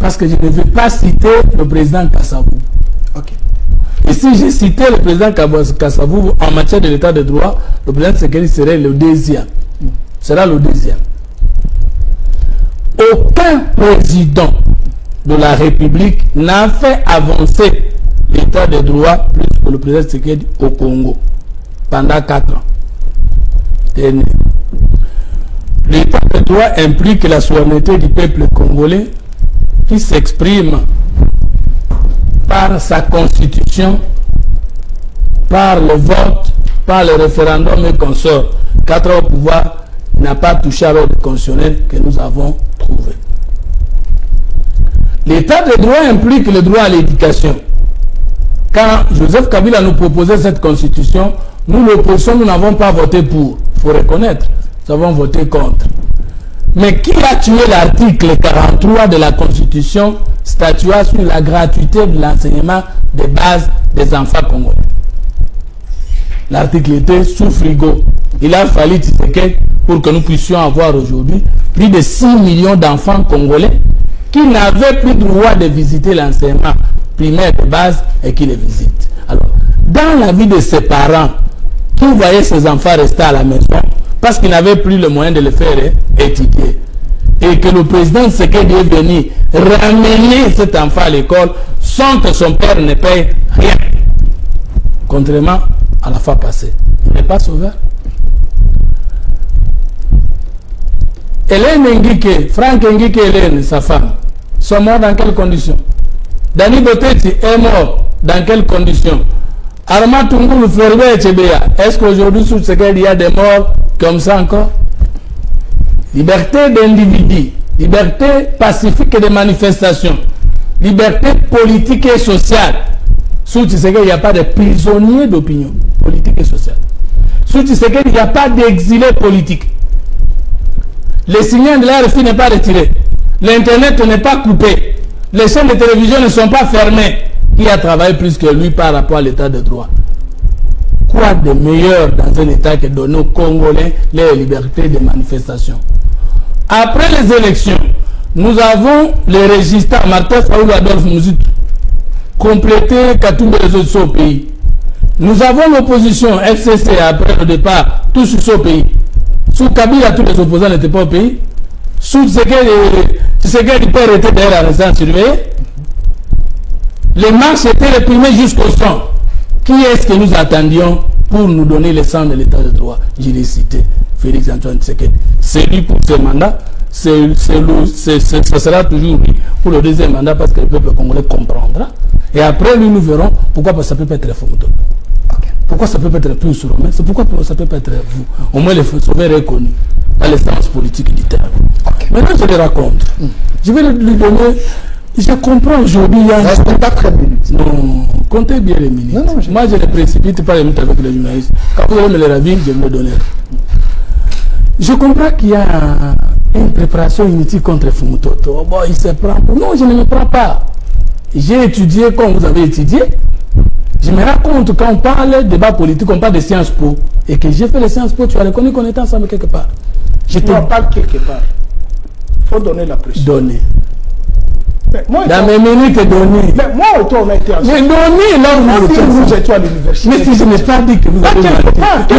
Parce que je ne vais pas citer le président Kassavou. Et si j'ai cité le président Kassavou en matière de l'état de droit, le président Tshisekedi serait le deuxième. Sera le deuxième. Aucun président de la République n'a fait avancer l'état de droit plus que le président Tshisekedi au Congo pendant 4 ans. L'état de droit implique la souveraineté du peuple congolais qui s'exprime par sa constitution, par le vote, par le référendum et consorts. 4 ans au pouvoir n'a pas touché à l'ordre constitutionnel que nous avons trouvé. L'état de droit implique le droit à l'éducation. Quand Joseph Kabila nous proposait cette constitution, nous l'opposition, nous n'avons pas voté pour. Il faut reconnaître, nous avons voté contre. Mais qui a tué l'article 43 de la Constitution statuant sur la gratuité de l'enseignement de base des enfants congolais? L'article était sous frigo. Il a fallu Tshisekedi pour que nous puissions avoir aujourd'hui plus de 6 millions d'enfants congolais qui n'avaient plus droit de visiter l'enseignement primaire de base et qui les visitent. Alors, dans la vie de ses parents, qui voyait ses enfants rester à la maison parce qu'il n'avait plus le moyen de les faire étudier. Et que le président Tshisekedi est venu ramener cet enfant à l'école sans que son père ne paye rien. Contrairement à la fois passée. Il n'est pas sauveur. Hélène Nguike, Franck Nguike et Hélène, sa femme, sont morts dans quelles conditions? Dani Boteti est mort dans quelles conditions? Arma Tungulu Floribert Chebea, est-ce qu'aujourd'hui sous Tshisekedi il y a des morts comme ça encore? Liberté d'individu, liberté pacifique de manifestation, liberté politique et sociale. Sous Tshisekedi, il n'y a pas de prisonniers d'opinion politique et sociale. Sous Tshisekedi, il n'y a pas d'exilés politiques. Le signal de la RFI n'est pas retiré. L'Internet n'est pas coupé. Les chaînes de télévision ne sont pas fermées. Qui a travaillé plus que lui par rapport à l'état de droit? Quoi de meilleur dans un état que donner aux Congolais les libertés de manifestation? Après les élections, nous avons les résistants, Martin Faoulou Adolphe Mouzit, complété Katumbe les autres au pays. Nous avons l'opposition, FCC, après le départ, tous sur ce pays. Sous Kabila, tous les opposants n'étaient pas au pays. Sous Tshisekedi, père était derrière la résidence surveillée. Les marches étaient réprimées jusqu'au sang. Qui est-ce que nous attendions pour nous donner le sang de l'état de droit? Je l'ai cité, Félix Antoine Tshisekedi. C'est lui pour ce mandat, ce sera toujours lui pour le deuxième mandat parce que le peuple congolais comprendra. Et après, lui, nous verrons pourquoi ça peut pas être Foucault. Pourquoi ça peut pas être plus sur Romain? C'est pourquoi ça peut pas être vous. Au moins, les sauveurs reconnus dans les sens politiques du terme. Maintenant, je les raconte. Je vais lui donner. Je comprends aujourd'hui. Il y a reste 4 minutes. Non, comptez bien les minutes. Non, moi, je ne précipite pas les minutes avec les journalistes. Quand vous allez me les ravir, je vais me le donner. Je comprends qu'il y a une préparation inutile contre Fumutoto. Bon, il se prend. Non, je ne me prends pas. J'ai étudié comme vous avez étudié. Je me rends compte quand on parle de débat politique, on parle de Sciences Po. Et que j'ai fait les Sciences Po, tu as reconnu qu'on était ensemble quelque part. Je te parle quelque part. Il faut donner la pression. Donner. Moi, dans mes minutes données. Mais moi, on a été ensemble. Mais donné, là, vous étiez à l'université. Mais si je n'ai pas dit que vous avez menti.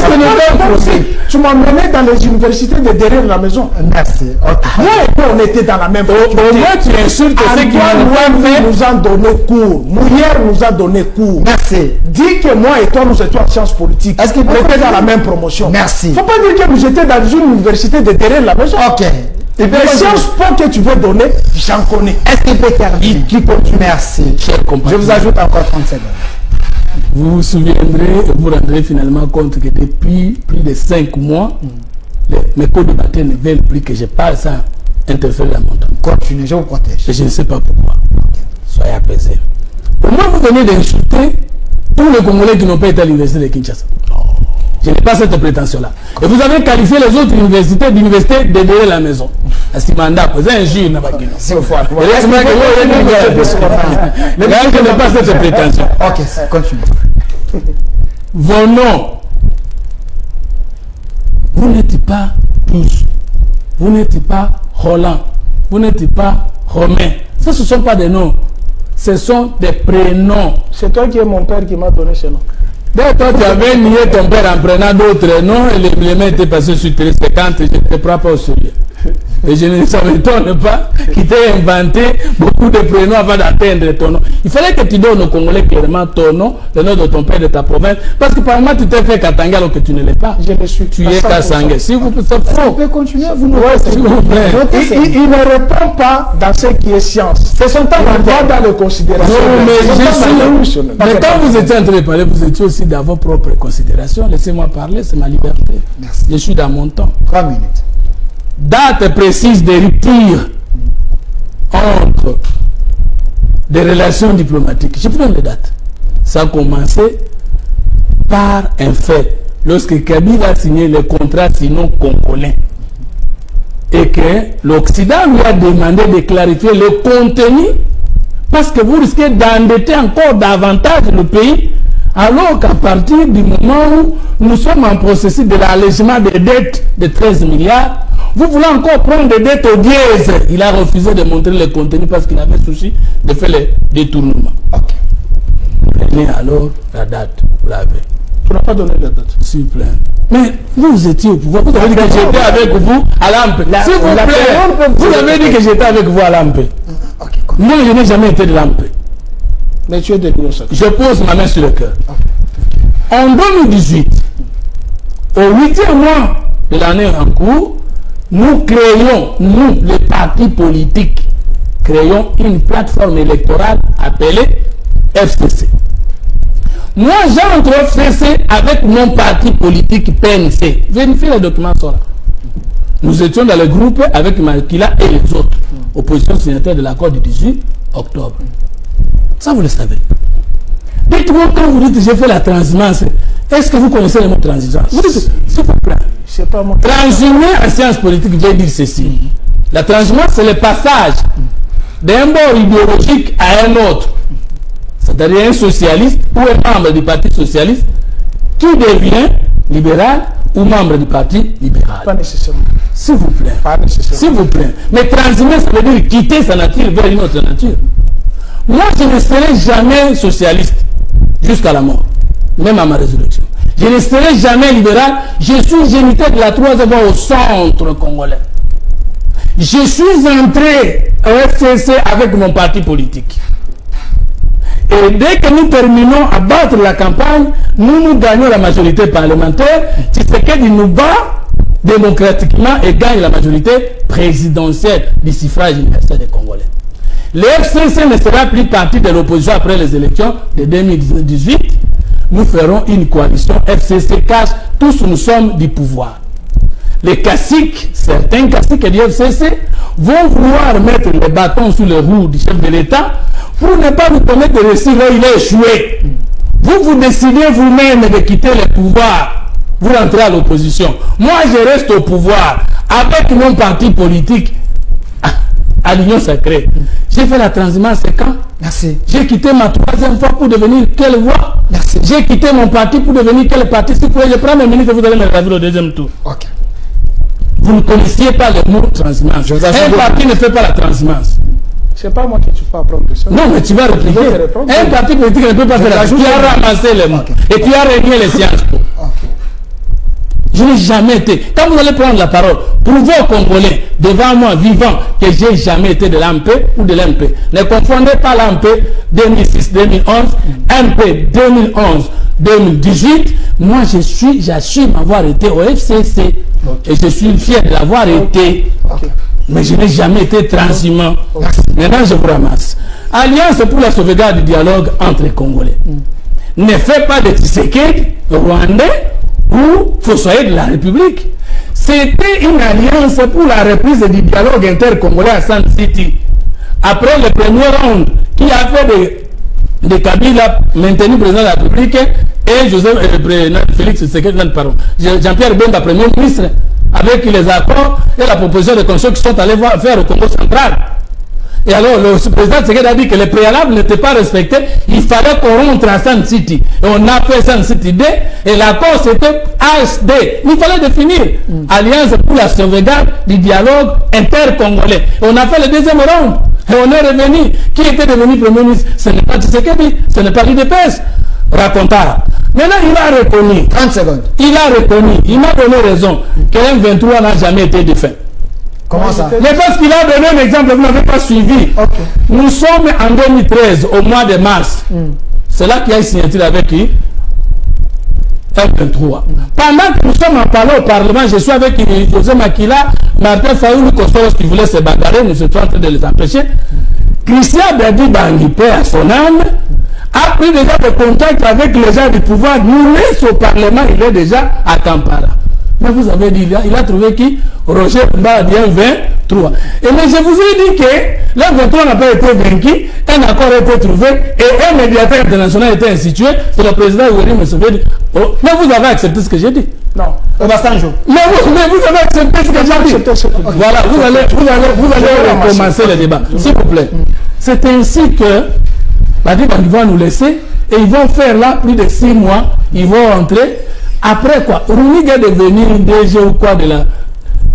Tu m'as mené dans les universités de derrière la maison. Merci. Okay. Moi et toi, on était dans la même faculté. Au moins, tu insultes ceux qui nous ont donné cours. Mouillère nous a donné cours. Merci. Dis que moi et toi, nous étions en sciences politiques. Est-ce que on était dans la même promotion? Merci. Faut pas dire que nous étions dans une université de derrière la maison. Ok. Et bien, les sciences que tu veux donner, j'en connais. Est-ce qu'il peut terminer? Qui continue? Merci. Je vous ajoute encore 30 secondes. Vous vous souviendrez et vous rendrez finalement compte que depuis plus de 5 mois, mes co-débatteurs ne veulent plus que je parle sans interférer dans mon temps. Continuez, je vous protège. Et je ne sais pas pourquoi. Soyez apaisés. Au moins, vous venez d'insulter tous les Congolais qui n'ont pas été à l'université de Kinshasa. Je n'ai pas cette prétention-là. Et vous avez qualifié les autres universités d'université de derrière la maison. C'est mandat, vous avez un juge. Je n'ai pas cette prétention. Ok, continue. Vos noms, vous n'êtes pas tous. Vous n'êtes pas Roland. Vous n'êtes pas Romain. Ça, ce ne sont pas des noms. Ce sont des prénoms. C'est toi qui es mon père qui m'a donné ce nom. Donc toi, tu avais nié ton père en prenant d'autres noms et les mains étaient passées sur tes quand je ne te prends pas au sérieux. Et je ne m'étonne pas qu'il t'ait inventé beaucoup de prénoms avant d'atteindre ton nom. Il fallait que tu donnes aux Congolais clairement ton nom, le nom de ton père, de ta province, parce que par moment tu t'es fait Katanga alors que tu ne l'es pas. Je me suis. Tu es Kassangé. Si vous c'est faux. Vous pouvez continuer, vous nous s'il vous plaît. Il ne répond pas dans ce qui est science. C'est son temps on va dans les considérations. Non, mais quand vous étiez en train de parler, vous étiez aussi dans vos propres considérations. Laissez-moi parler, c'est ma liberté. Merci. Je suis dans mon temps. 3 minutes. Date précise de rupture entre des relations diplomatiques. Je vous donne les dates. Ça a commencé par un fait. Lorsque Kabila a signé le contrat sino-congolais et que l'Occident lui a demandé de clarifier le contenu parce que vous risquez d'endetter encore davantage le pays, alors qu'à partir du moment où nous sommes en processus de l'allègement des dettes de 13 milliards, vous voulez encore prendre des dettes au dièse. Il a refusé de montrer le contenu parce qu'il avait souci de faire les détournements. Okay. Prenez alors la date, vous l'avez. Tu n'as pas donné la date. S'il vous plaît. Mais vous étiez au pouvoir. Vous avez dit que j'étais avec vous à l'AMP. S'il vous plaît, vous avez dit que j'étais avec vous à l'AMP. Moi, je n'ai jamais été de l'AMP. Mais tu es de l'Union sacrée. Je pose ma main sur le cœur. En 2018, au 8e mois de l'année en cours, nous créons, nous, les partis politiques, créons une plateforme électorale appelée FCC. Moi, j'entre au FCC avec mon parti politique PNC. Vérifiez les documents sont là. Nous étions dans le groupe avec Makila et les autres, opposition signataire de l'accord du 18 octobre. Ça, vous le savez. Dites-moi, quand vous dites j'ai fait la transhumance, est-ce que vous connaissez le mot transhumance? Vous dites, s'il vous plaît. Transhumer en sciences politiques veut dire ceci. La transhumance, c'est le passage d'un bord idéologique à un autre. C'est-à-dire un socialiste ou un membre du parti socialiste qui devient libéral ou membre du parti libéral. Pas nécessairement. S'il vous plaît. Pas nécessairement. S'il vous plaît. Mais transhumer, ça veut dire quitter sa nature vers une autre nature. Moi, je ne serai jamais socialiste jusqu'à la mort, même à ma résurrection. Je ne serai jamais libéral. Je suis géniteur de la 3e voie au centre congolais. Je suis entré au FCC avec mon parti politique. Et dès que nous terminons à battre la campagne, nous gagnons la majorité parlementaire. Tshisekedi nous bat démocratiquement et gagne la majorité présidentielle du suffrage universel des Congolais. Le FCC ne sera plus partie de l'opposition après les élections de 2018. Nous ferons une coalition FCC cash. Tous nous sommes du pouvoir. Les caciques, certains caciques du FCC, vont vouloir mettre les bâtons sous les roues du chef de l'État pour ne pas nous permettre de réussir là où il a échoué. Vous décidez vous-même de quitter le pouvoir. Vous rentrez à l'opposition. Moi, je reste au pouvoir avec mon parti politique à l'Union sacrée. J'ai fait la transhumance quand? Merci. J'ai quitté ma 3e fois pour devenir quelle voie? Merci. J'ai quitté mon parti pour devenir quel parti? Si vous pouvez, je prends mes minutes et vous allez me ravir au 2e tour. Ok. Vous ne connaissiez pas le mot transhumance. Un parti ne fait pas la transhumance. C'est pas moi qui tu vas apprendre ça. Non, mais tu vas répliquer. Un parti politique ne peut pas faire la transhumance. Tu as ramassé les mots. Et tu as régné les sciences. Je n'ai jamais été. Quand vous allez prendre la parole, prouvez aux Congolais, devant moi, vivant, que j'ai jamais été de l'AMP ou de l'MP. Ne confondez pas l'AMP 2006-2011, MP 2011-2018. Moi, j'assume avoir été au FCC. Et je suis fier de l'avoir été. Mais je n'ai jamais été transhumant. Maintenant, je vous ramasse. Alliance pour la sauvegarde du dialogue entre les Congolais. Ne faites pas de Tshisekedi, Rwandais, ou Fossoyeur de la République. C'était une alliance pour la reprise du dialogue intercongolais à San City. Après le premier round qui a fait de Kabila maintenu président de la République et Félix Tshisekedi, Jean-Pierre Bemba, premier ministre, avec les accords et la proposition de constitution qui sont allés faire au Congo central. Et alors, le président Tshisekedi a dit que les préalables n'étaient pas respectés. Il fallait qu'on rentre à San City. Et on a fait San City D. Et l'accord, c'était HD. Il fallait définir Alliance pour la sauvegarde du dialogue intercongolais. Et on a fait le 2e round. Et on est revenu. Qui était devenu premier ministre? Ce n'est pas Tshisekedi. Ce n'est pas l'UDPS. Racontard. Maintenant, il a reconnu. 30 secondes. Il a reconnu. Il m'a donné raison que M23 n'a jamais été défait. Comment ça? Mais parce qu'il a donné un exemple, vous n'avez pas suivi. Okay. Nous sommes en 2013, au mois de mars. C'est là qu'il y a une signature avec qui? M23. Pendant que nous sommes en parlant au Parlement, je suis avec José Makila, Martin Fayoulou Kosoros qui voulait se bagarrer, nous étions en train de les empêcher. Christian Berdi Bangui, paix à son âme, a pris déjà des contacts avec les gens du pouvoir. Nous laisse au Parlement, il est déjà à Kampala. Mais vous avez dit, il a trouvé qui? Roger Mbadien 23. Et mais je vous ai dit que l'M23 n'a pas été vaincu, un accord a été trouvé et un médiateur international a été institué. C'est le président Yoweri Museveni. Oh, mais vous avez accepté ce que j'ai dit? Non. Obasanjo. Mais vous avez accepté ce que j'ai dit? Voilà, vous allez recommencer le débat. S'il vous plaît. C'est ainsi que la débat va nous laisser et ils vont faire là plus de 6 mois. Ils vont rentrer. Après quoi, Runig est devenu DG ou quoi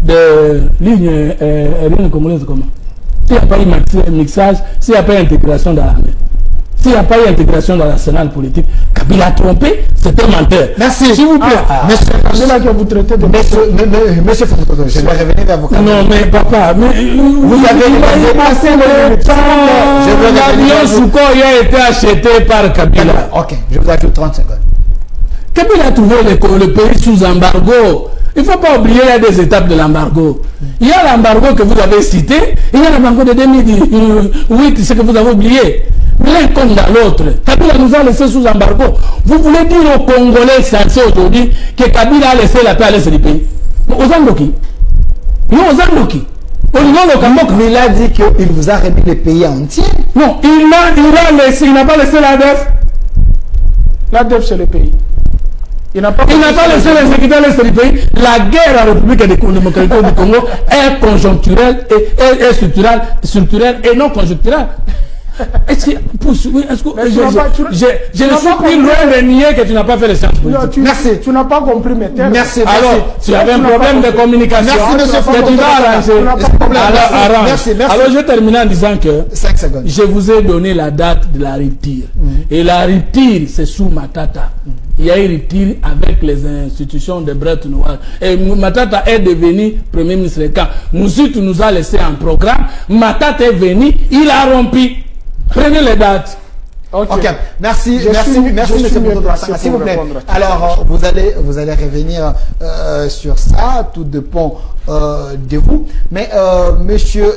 de ligne aérienne congolaise comment? S'il n'y a pas eu mixage, s'il n'y a pas eu intégration dans l'armée. s'il n'y a pas eu intégration dans l'arsenal politique, Kabila a trompé, c'est un menteur. Merci. S'il vous plaît. C'est là que vous traitez de... Monsieur Fototo, je vais revenir vers vous. Non, mais papa, mais Vous avez dépassé le temps. L'avion Sukhoi a été acheté par Kabila. Ok, je vous ajoute 30 secondes. Kabila a trouvé le pays sous embargo. Il ne faut pas oublier, il y a des étapes de l'embargo. Il y a l'embargo que vous avez cité, il y a l'embargo de 2008, ce que vous avez oublié. L'un comme dans l'autre. Kabila nous a laissé sous embargo. Vous voulez dire aux Congolais censés aujourd'hui que Kabila a laissé la paix à l'est du pays? Aux Andoki. Non, aux Andoki. Mais il a dit qu'il vous a remis le pays entier. Non, il n'a pas laissé l'ADF. L'ADF, c'est le pays. Il n'a pas laissé les sécurité à l'est du pays. La guerre à la République démocratique du Congo est conjoncturelle et structurelle et non conjoncturelle. Est-ce que je ne suis plus loin de nier que tu n'as pas fait les sciences politiques. Merci. Tu n'as pas compris mes termes. Merci. Alors, tu avais un problème de communication. Merci, monsieur que tu vas arranger. Merci. Alors, je termine en disant que 5 secondes. Je vous ai donné la date de la rupture. Et la rupture, c'est sous Matata. Il y a une rupture avec les institutions de Bretton Woods. Et Matata est devenu Premier ministre. Quand Moussout nous a laissé un programme, Matata est venu, il a rompu. Prenez les dates. Ok, merci, monsieur Boutota. S'il vous plaît. Alors, vous allez revenir sur ça, tout dépend de vous. Mais, monsieur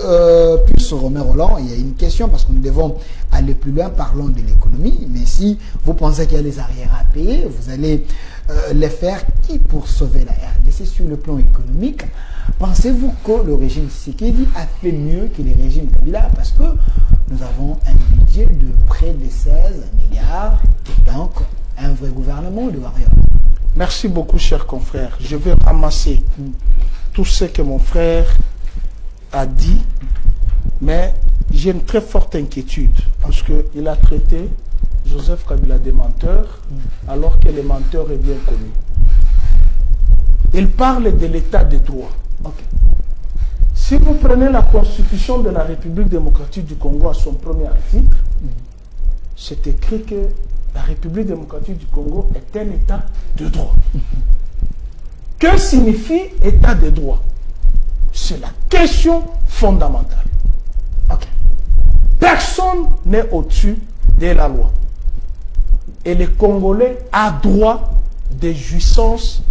Pius Romer Roland, il y a une question parce que nous devons aller plus loin, parlons de l'économie. Mais si vous pensez qu'il y a des arrières à payer, vous allez les faire qui pour sauver la RDC sur le plan économique? Pensez-vous que le régime Tshisekedi a fait mieux que les régimes Kabila? Parce que nous avons un budget de près de 16 milliards, donc un vrai gouvernement de warriors. Merci beaucoup, cher confrère. Je vais ramasser tout ce que mon frère a dit, mais j'ai une très forte inquiétude parce qu'il a traité Joseph Kabila de menteur, alors que le menteur est bien connu. Il parle de l'état de droit. Si vous prenez la Constitution de la République démocratique du Congo à son premier article, c'est écrit que la République démocratique du Congo est un état de droit. Que signifie état de droit? C'est la question fondamentale. Personne n'est au-dessus de la loi. Et le Congolais a droit de jouissance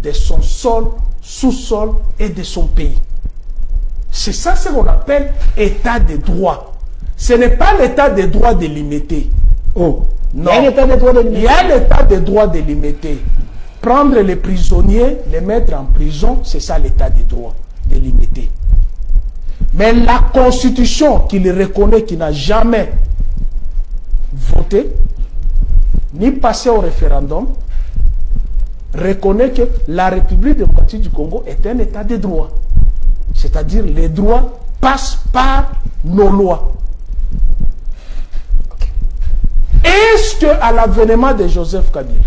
de son sol, sous-sol et de son pays. C'est ça ce qu'on appelle état de droit. Ce n'est pas l'état de droit délimité. Oh, non. Il y a l'état de droit délimité. Il y a l'état de droit délimité. Prendre les prisonniers, les mettre en prison, c'est ça l'état de droit délimité. Mais la Constitution qui le reconnaît, qui n'a jamais voté, ni passé au référendum, reconnaît que la République démocratique du Congo est un état de droit. C'est-à-dire les droits passent par nos lois. Est-ce qu'à l'avènement de Joseph Kabila,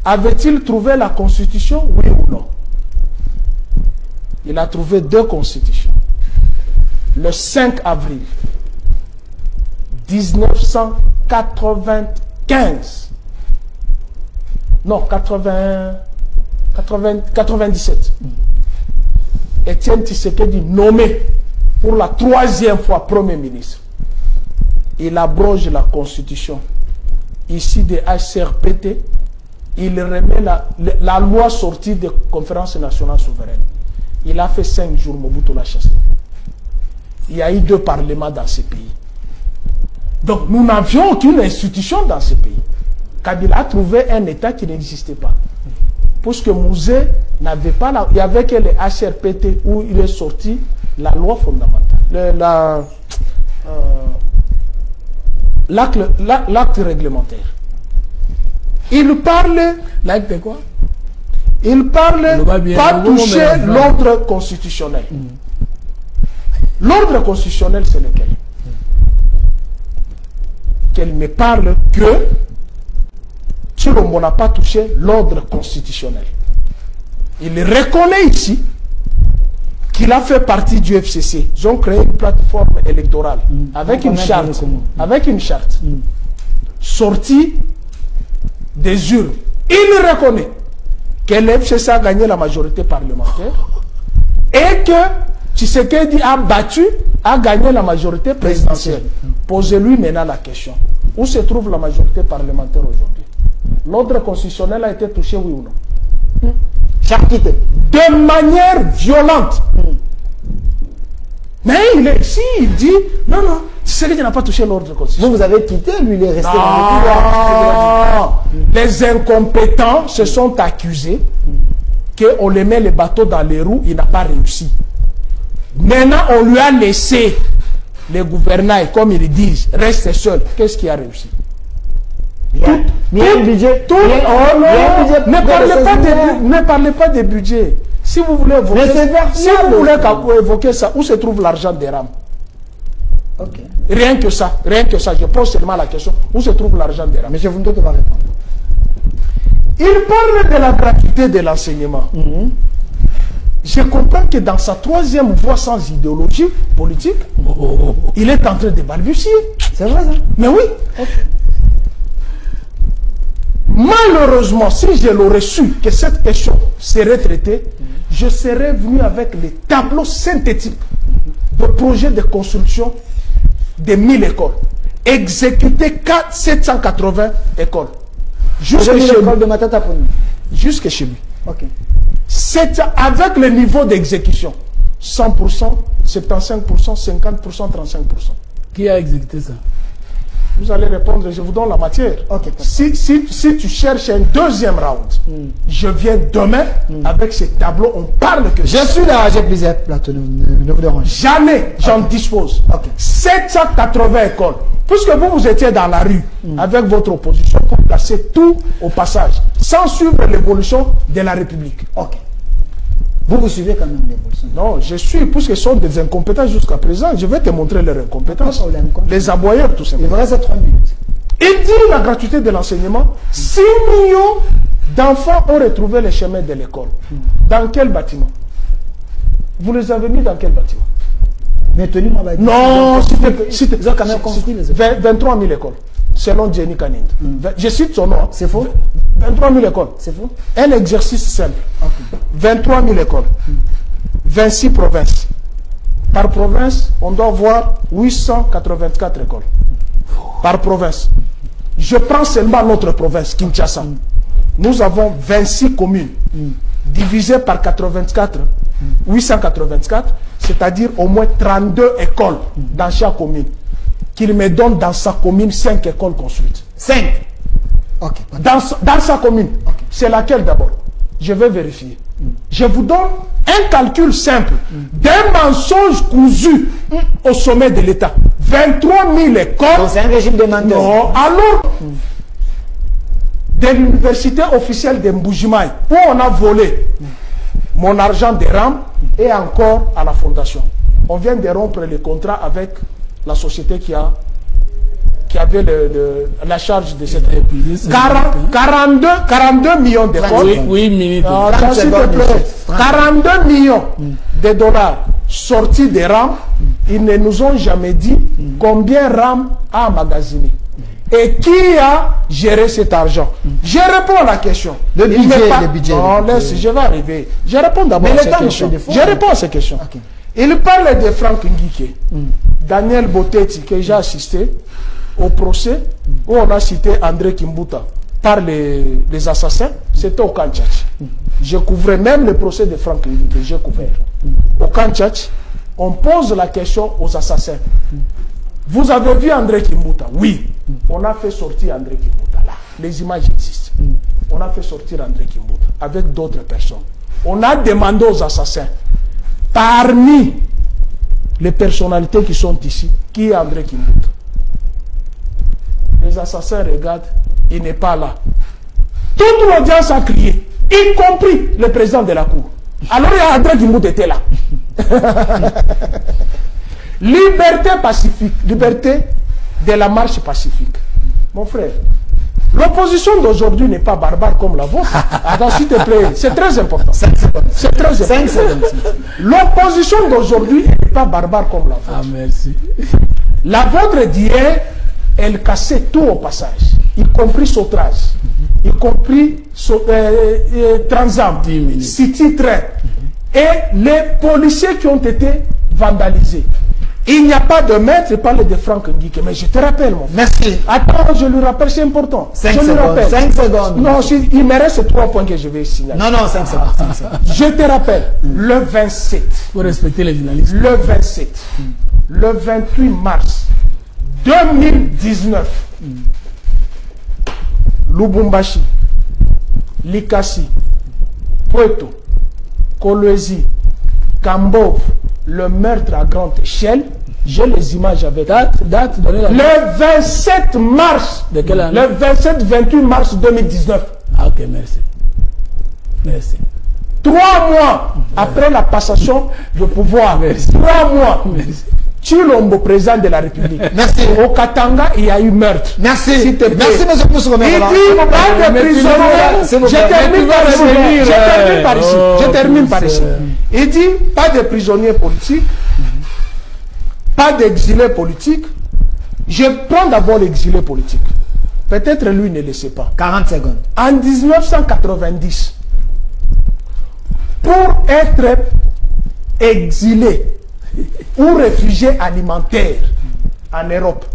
avait-il trouvé la Constitution, oui ou non? Il a trouvé 2 constitutions. Le 5 avril 1995. Non, 97. Étienne Tshisekedi nommé pour la 3e fois Premier ministre. Il abroge la Constitution. Ici de HCRPT, il remet la loi sortie de Conférence nationale souveraine. Il a fait 5 jours, Mobutu l'a chassé. Il y a eu 2 parlements dans ce pays. Donc nous n'avions aucune institution dans ce pays. Kabila a trouvé un État qui n'existait pas. Parce que Mouzé n'avait pas il n'y avait que les HRPT où il est sorti la loi fondamentale. L'acte réglementaire. Il parle... L'acte de quoi? Il parle pas toucher l'ordre constitutionnel. L'ordre constitutionnel, c'est lequel? Qu'elle me parle que Tshilombo n'a pas touché l'ordre constitutionnel. Il reconnaît ici qu'il a fait partie du FCC. Ils ont créé une plateforme électorale avec une charte. Avec une charte. sorti des urnes. Il reconnaît que l'FCC a gagné la majorité parlementaire et que Tshisekedi a gagné la majorité présidentielle. Posez-lui maintenant la question. Où se trouve la majorité parlementaire aujourd'hui? L'ordre constitutionnel a été touché, oui ou non? De manière violente. Mais il est ici, il dit, non, Tshisekedi n'a pas touché l'ordre constitutionnel. Vous avez quitté, lui, il est resté dans le pouvoir. Les incompétents se sont accusés qu'on les met les bateaux dans les roues, il n'a pas réussi. Maintenant, on lui a laissé les gouvernails, comme ils disent, rester seul. Qu'est-ce qui a réussi? Ne parlez pas des budgets. Si vous voulez évoquer ça, où se trouve l'argent des rames? Rien que ça, je pose seulement la question, où se trouve l'argent des rames? Monsieur Vundo va répondre. Il parle de la gratuité de l'enseignement. Je comprends que dans sa troisième voie sans idéologie politique, il est en train de balbutier. C'est vrai ça? Mais oui. Malheureusement, si je l'aurais su que cette question serait traitée, je serais venu avec les tableaux synthétiques de projets de construction de 1000 écoles. Exécuter 780 écoles. Jusque chez lui. De Matata Poni. Jusque chez lui. Ok. Avec le niveau d'exécution. 100%, 75%, 50%, 35%. Qui a exécuté ça? Vous allez répondre, je vous donne la matière. Okay, si tu cherches un deuxième round, je viens demain avec ces tableaux, on parle que... Je suis là, j'ai plusieurs plateaux, ne vous dérangez. Jamais j'en dispose. 780 écoles. Puisque vous étiez dans la rue avec votre opposition pour casser tout au passage, sans suivre l'évolution de la République. Ok. Vous suivez quand même l'évolution? Non, je suis, puisqu'ils sont des incompétents jusqu'à présent, je vais te montrer leur incompétence. Les aboyeurs, tout simplement. Il vous reste 3 minutes. Il dit la gratuité de l'enseignement. 6 millions d'enfants ont retrouvé les chemins de l'école. Dans quel bâtiment? Vous les avez mis dans quel bâtiment? Mais tenez-moi. Non, ils ont quand même construit les écoles. 23 000 écoles, selon Jenny Kanind. Je cite son nom. C'est faux? 23 000 écoles. C'est faux? Un exercice simple. Okay. 23 000 écoles. 26 provinces. Par province, on doit voir 884 écoles. Par province. Je prends seulement notre province, Kinshasa. Nous avons 26 communes. Divisées par 84. 884. C'est-à-dire au moins 32 écoles dans chaque commune. Qu'il me donne dans sa commune 5 écoles construites. 5. Okay. Dans sa commune. Okay. C'est laquelle d'abord? Je vais vérifier. Je vous donne un calcul simple d'un mensonge cousu au sommet de l'État. 23 000 écoles. C'est un régime de menteurs. Non, alors, de l'université officielle de Mbujimaï, où on a volé mon argent des rames et encore à la fondation. On vient de rompre le contrat avec la société qui avait la charge de cette république. 42 millions d'écoles. Oui, minutes. 42 millions de dollars sortis des rames. Ils ne nous ont jamais dit combien RAM a emmagasiné. Et qui a géré cet argent? Je réponds à la question. Le budget. Non, laisse, je vais arriver. Je réponds d'abord à ces questions. Je réponds à ces questions. Okay. Il parle de Franck Nguike, Daniel Botetti, que j'ai assisté au procès où on a cité André Kimbuta par les assassins. C'était au Kanchach. Je couvrais même le procès de Franck Nguike. J'ai couvert. Au Kanchach, on pose la question aux assassins. Vous avez vu André Kimbuta? Oui. On a fait sortir André Kimbuta là. Les images existent. On a fait sortir André Kimbuta avec d'autres personnes. On a demandé aux assassins, parmi les personnalités qui sont ici, qui est André Kimbuta? Les assassins regardent, il n'est pas là. Toute l'audience a crié, y compris le président de la cour. Alors André Kimbuta était là. Liberté pacifique, liberté de la marche pacifique. Mon frère, l'opposition d'aujourd'hui n'est pas barbare comme la vôtre. Attends, s'il te plaît, c'est très important. C'est très important. L'opposition d'aujourd'hui n'est pas barbare comme la vôtre. Ah, merci. La vôtre dirait, elle cassait tout au passage, y compris Sautrage, y compris Transam, City Train, et les policiers qui ont été vandalisés. Il n'y a pas de maître, je parle de Franck Nguike, mais je te rappelle, mon frère. Merci. Attends, je lui rappelle, c'est important. 5 je secondes. lui rappelle. 5 secondes. Non, il me reste 3 points que je vais signaler. Non, non, 5 secondes. 5 secondes. Je te rappelle, le 27. Pour respecter les journalistes. Le 27. Le 28 mars 2019. Lubumbashi, Likasi, Poeto, Kolwezi, Kambov, le meurtre à grande échelle. J'ai les images avec date donnée la le 27 mars. De quelle année? Le 27-28 mars 2019. Ah, ok, merci. Merci. 3 mois après la passation de pouvoir. Merci. 3 mois. Merci. Chilombo, président de la République. Merci. Au Katanga, il y a eu meurtre. Merci. S'il te plaît. Merci, monsieur Pousse Romer. Il dit pas de prisonniers. Je termine par ici. Je termine par ici. Il dit pas de prisonniers politiques, pas d'exilés politiques. Je prends d'abord l'exilé politique. Peut-être lui ne le sait pas. 40 secondes. En 1990, pour être exilé ou réfugié alimentaire en Europe,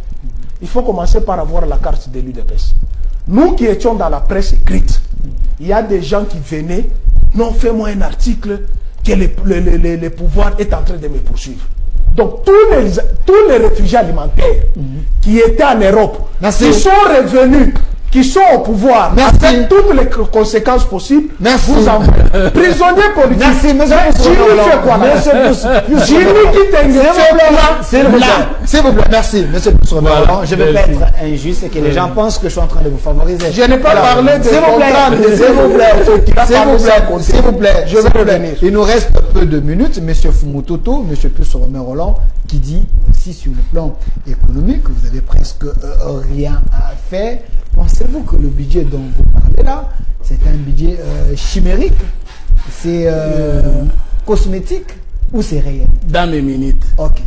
il faut commencer par avoir la carte de l'UDPS. Nous qui étions dans la presse écrite, il y a des gens qui venaient, non, fais-moi un article que le pouvoir est en train de me poursuivre. Donc tous les réfugiés alimentaires qui étaient en Europe, qui sont revenus, qui sont au pouvoir, avec toutes les conséquences possibles, vous envoyez. Prisonniers politiques. Merci, monsieur. Jimmy fait quoi là? Jimmy qui s'il vous plaît, merci, monsieur Pousse Romer. Je ne vais pas être injuste et que les gens pensent que je suis en train de vous favoriser. Je n'ai pas parlé de s'il vous plaît, je vais revenir. Il nous reste peu de minutes. Monsieur Fumutoto, monsieur Pousse Romer Roland, qui dit aussi sur le plan économique, vous avez presque rien à faire. Pensez-vous que le budget dont vous parlez là, c'est un budget chimérique, c'est cosmétique ou c'est réel? Dans mes minutes. Ok.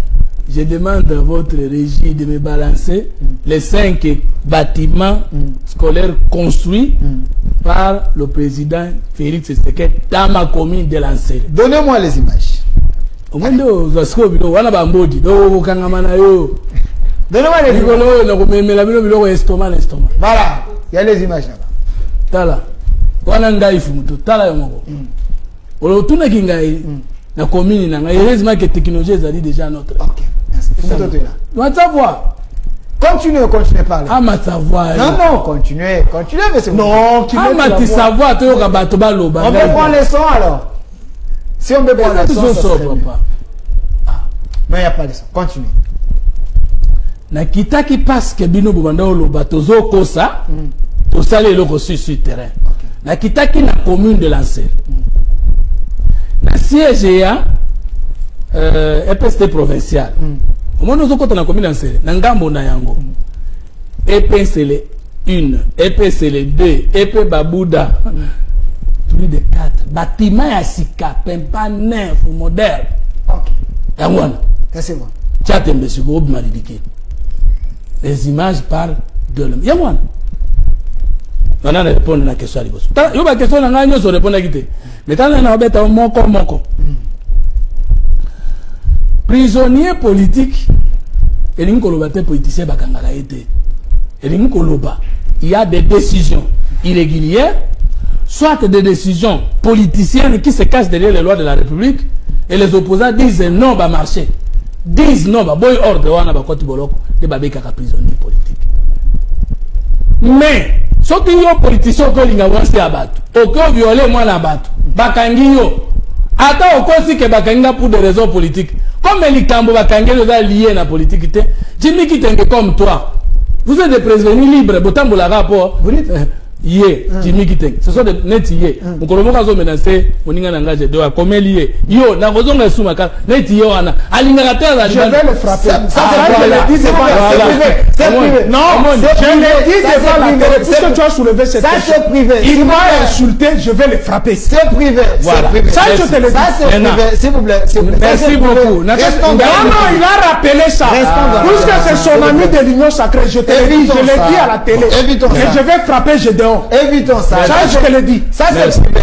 Je demande à votre régie de me balancer les 5 bâtiments scolaires construits par le président Félix Tshisekedi dans ma commune de Lancé. Donnez-moi les images. Donnez-moi les images. Voilà, il y a les images là-bas. Tala. Wana ngai fumuto. Tala yo moko. Olo tuna kingai na commune na ngai. Heureusement que technologie ezali déjà notre. Ok. Merci. Fumuto là. Tu vas savoir. Continuez par là. Ah ma savoir. Non, continuez, mais c'est non, qui ah ma ti savoir to yoka bato baloba. On peut prendre les sons alors. Si on peut prendre les sons, ça serait mieux. Non, il n'y a pas de son. Continuez. Na kitaki parce que bino bobanda oloba tozo kosa to sale eloko sur terrain. Na kitaki na commune de Lancé. Na siège ya EPST provincial. Omono zo kota na commune Lancé na ngambo na yango. EPSL 1, EPSL 2, EP Babouda. Plus de 4 bâtiments ya sika pempa neuf moderne. OK. Yangwana. C'est bon. Tchate monsieur Gob Maridiki. Les images parlent de l'homme. Yangwana. On a répondu à la question à l'ibos. Il y a une question à la question répondre à quitter. Mais tant qu'on a bête moko. Prisonnier politique et l'incolobate politicien bakangala été. Et l'incoloba, il y a des décisions irrégulières, soit des décisions politiciennes qui se cachent derrière les lois de la République, et les opposants disent non va marcher. Disent non va boy ordre wana ba koti boloko de babeka ka prisonnier politique. Mais ce qui est politicien ko linga wansi abatu, oko violer moi na batu, bakangi yo. Ata okosi ke bakanga pour des raisons politiques. Comme les cambo bakangi yo lié na politique te, Jimmy Kitenge comme toi. Vous êtes des prisonniers libres, botambo la rapport. Vous dites Yé, Jimmy Kiteng. Ce sont des net yé. On commence à menacer, on y a un langage de comme lié. Yo, n'a pas besoin de soumaka. Net yo, ana. Alingateur, je vais le frapper. Ça, je l'ai dit, c'est privé. Non, je l'ai dit devant la télé. Puisque tu as soulevé cette question. Ça, c'est privé. Il m'a insulté, je vais le frapper. C'est privé. Voilà. Ça, je te le dis. Ça, c'est privé. S'il vous plaît. Merci beaucoup. Non, il a rappelé ça. Puisque c'est son ami de l'Union sacrée, je te l'ai dit, je l'ai dit à la télé. Et je vais frapper, je dehors. Évitons ça. Ça, je te le dis. Ça, c'est privé.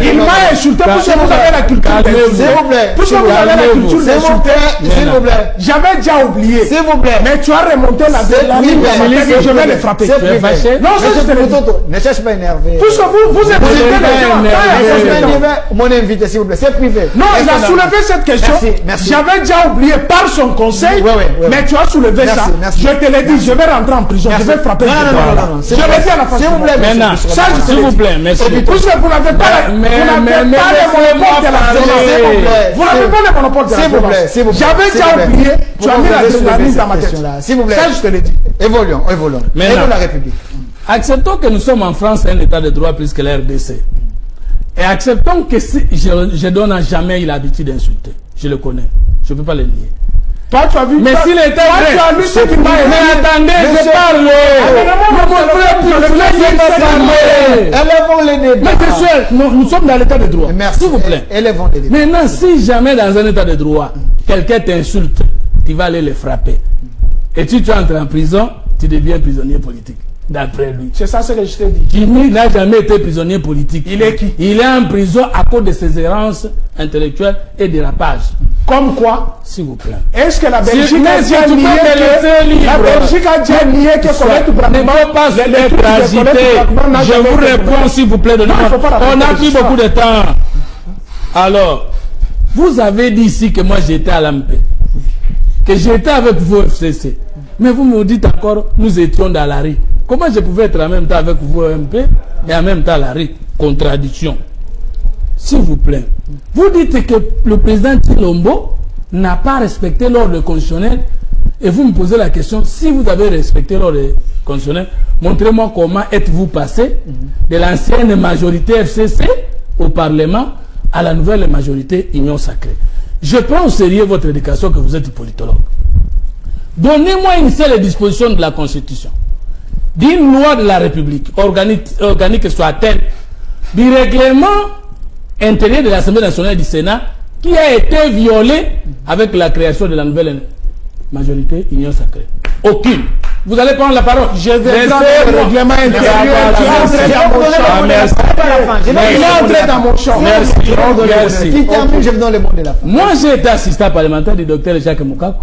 Il m'a insulté parce que vous avez la culture. S'il vous plaît. Puisque vous avez la culture d'insulter. S'il vous plaît. J'avais déjà oublié. S'il vous plaît. Mais tu as remonté la ligne. Je vais le frapper. C'est privé. Non, ça, je te le dis. Ne cherche pas à énerver. Puisque vous êtes mon invité, s'il vous plaît. C'est privé. Non, il a soulevé cette question. J'avais déjà oublié par son conseil. Mais tu as soulevé ça. Je te l'ai dit, je vais rentrer en prison. Je vais frapper. Non. Je l'ai dit à la fin. S'il vous plaît. Maintenant, s'il vous plaît, merci. Puisque vous n'avez pas le monopole de la violence. Vous n'avez pas le monopole de la violence. J'avais déjà oublié. Tu as mis la ligne dans ma tête. S'il vous plaît. Ça, je te l'ai dit. Évoluons. Aidons la République. Acceptons que nous sommes en France un état de droit plus que la RDC. Et acceptons que si je donne à jamais l'habitude d'insulter. Je le connais. Je ne peux pas le nier. Toi, tu as vu. Mais s'il était vrai. Tu as lu ce qu'il m'a dit. Mais attendez, je parle. Élevons les débats. Mais bien sûr, nous sommes dans l'état de droit. S'il vous plaît. Élevons les débats. Maintenant, si jamais dans un état de droit, quelqu'un t'insulte, tu vas aller le frapper. Et tu entres en prison, tu deviens prisonnier politique. D'après lui. C'est ça ce que je t'ai dit. Jimmy n'a jamais été prisonnier politique. Il est qui? Il est en prison à cause de ses errances intellectuelles et dérapages. Comme quoi? S'il vous plaît. Est-ce que la Belgique a déjà nié que la Belgique a déjà nié que Colette Brackman ne peut pas être agité? Je vous réponds s'il vous plaît. On a pris beaucoup de temps. Alors, vous avez dit ici que moi j'étais à l'AMP, que j'étais avec vous au FCC. Mais vous me dites encore, nous étions dans la rue. Comment je pouvais être en même temps avec vous au MP et en même temps à la rue? Contradiction. S'il vous plaît. Vous dites que le président Tshilombo n'a pas respecté l'ordre constitutionnel et vous me posez la question, si vous avez respecté l'ordre constitutionnel, montrez-moi comment êtes-vous passé de l'ancienne majorité FCC au Parlement à la nouvelle majorité Union Sacrée. Je prends au sérieux votre éducation que vous êtes politologue. Donnez-moi une seule disposition de la Constitution, d'une loi de la République, organique soit-elle, du règlement intérieur de l'Assemblée nationale du Sénat, qui a été violé avec la création de la nouvelle majorité Union Sacrée. Aucune. Vous allez prendre la parole. Je vais prendre le règlement intérieur. Il est entré dans mon champ. Merci. Qui termine, je vous donne le mot de la fin. Moi, j'ai été assistant parlementaire du docteur Jacques Moukako.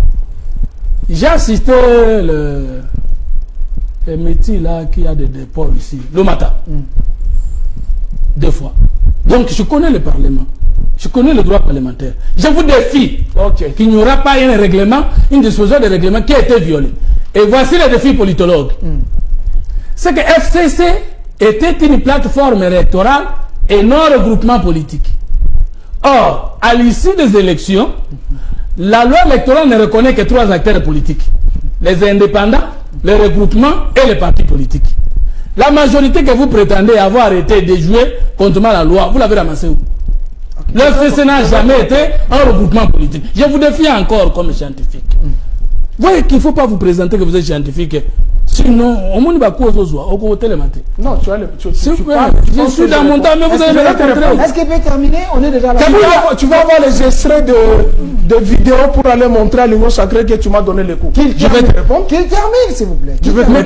J'ai assisté le métier là qui a des déports ici, le matin. 2 fois. Donc je connais le Parlement. Je connais le droit parlementaire. Je vous défie qu'il n'y aura pas un règlement, une disposition de règlement qui a été violée. Et voici le défi politologue. C'est que FCC était une plateforme électorale et non regroupement politique. Or, à l'issue des élections, la loi électorale ne reconnaît que 3 acteurs politiques. Les indépendants, les regroupements et les partis politiques. La majorité que vous prétendez avoir été déjouée contre la loi, vous l'avez ramassée où? Le FCC n'a jamais été un regroupement politique. Je vous défie encore comme scientifique. Vous voyez qu'il ne faut pas vous présenter que vous êtes scientifique. Sinon, on ne va pas au télématé. Non, tu as le. Je suis dans mon temps, mais vous avez la réponse. Est-ce qu'il peut terminer? On est déjà là. Tu vas avoir les extraits de vidéos pour aller montrer à l'Union Sacrée que tu m'as donné les coups. Je vais te répondre. Qu'il termine, s'il vous plaît.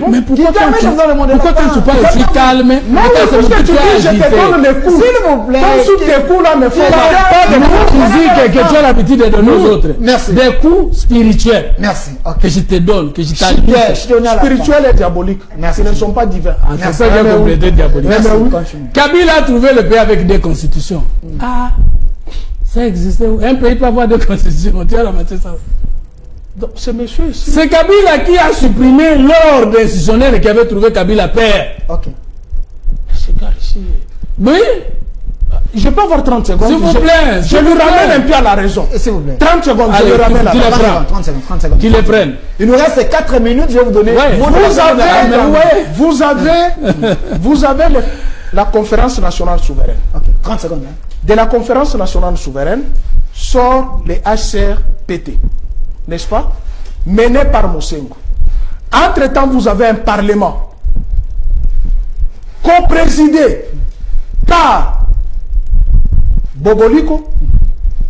Mais pourquoi quand tu parles, je suis calme? Non, parce que tu dis, je te donne les coups. S'il vous plaît. Comme sous tes coups là, mais faut pas de coups. Tu dis que tu as l'habitude de donner aux autres. Merci. Des coups spirituels. Merci. Que je te donne, que je t'allume. Spirituel et diabolique. Ils ne sont pas divins. C'est ça que j'ai complété diabolique. Kabila a trouvé le pays avec 2 constitutions. Ah, ça existait. Un pays peut avoir 2 constitutions. Tu as ramassé ça. Ce monsieur ici. C'est Kabila qui a supprimé l'ordre institutionnel qui avait trouvé Kabila père. Ok. Ce gars ici. Oui. Je peux avoir 30 secondes. S'il vous plaît. Je lui ramène un peu à la raison. S'il vous plaît. 30 secondes, Allez, je lui ramène à la raison. 30 secondes. Qu'ils les prennent. Il nous reste 4 minutes, je vais vous donner. Ouais. Vous avez la conférence nationale souveraine. Ok, 30 secondes. Hein. De la conférence nationale souveraine sort les HCRPT, n'est-ce pas? Mené par Mosengo. Entre-temps, vous avez un parlement co-présidé par Boboliko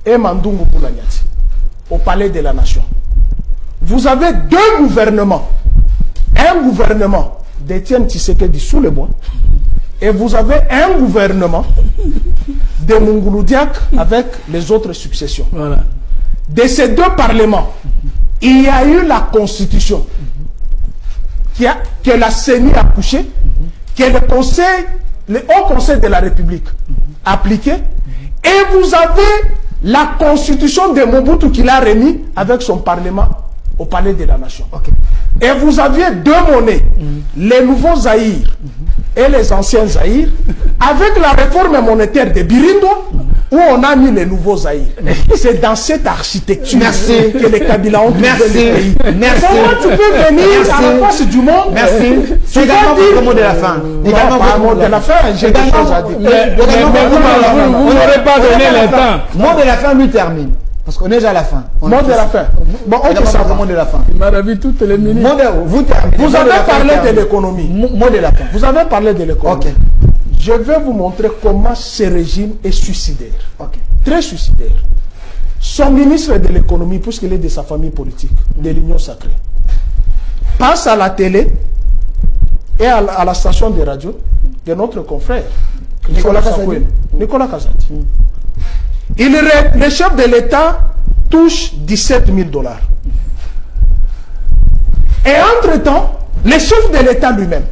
et Mandungu Boulanyati au palais de la nation. Vous avez deux gouvernements. Un gouvernement d'Étienne Tshisekedi sous le bois et vous avez un gouvernement de Mungulu Diak avec les autres successions. Voilà. De ces deux parlements, il y a eu la constitution que la CENI a couché, que le Haut Conseil de la République a appliqué, et vous avez la constitution de Mobutu qu'il a remis avec son parlement au palais de la nation. Okay. Et vous aviez deux monnaies, les nouveaux Zaïre et les anciens Zaïre, avec la réforme monétaire de Birindo, où on a mis les nouveaux Zaïre. C'est dans cette architecture que les Kabila ont trouvé le pays. Merci. Comment tu peux venir à la face du monde? Merci. C'est également le mot de la fin. Également le mot de la fin, j'ai des choses à dire. Mais vous n'aurez pas donné le temps. Mot de la fin, lui termine. Parce qu'on est déjà à la fin. Mot de la fin. Bon, ok, ça va. Mot de la fin. Il m'a ravi toutes les minutes. Vous avez parlé de l'économie. Mot de la fin. Vous avez parlé de l'économie. Ok. Je vais vous montrer comment ce régime est suicidaire. Ok. Très suicidaire. Son ministre de l'économie, puisqu'il est de sa famille politique, de l'Union sacrée, passe à la télé et à la station de radio de notre confrère, Nicolas Kazadi. Le chef de l'État touche 17 000 $. Et entre-temps, le chef de l'État lui-même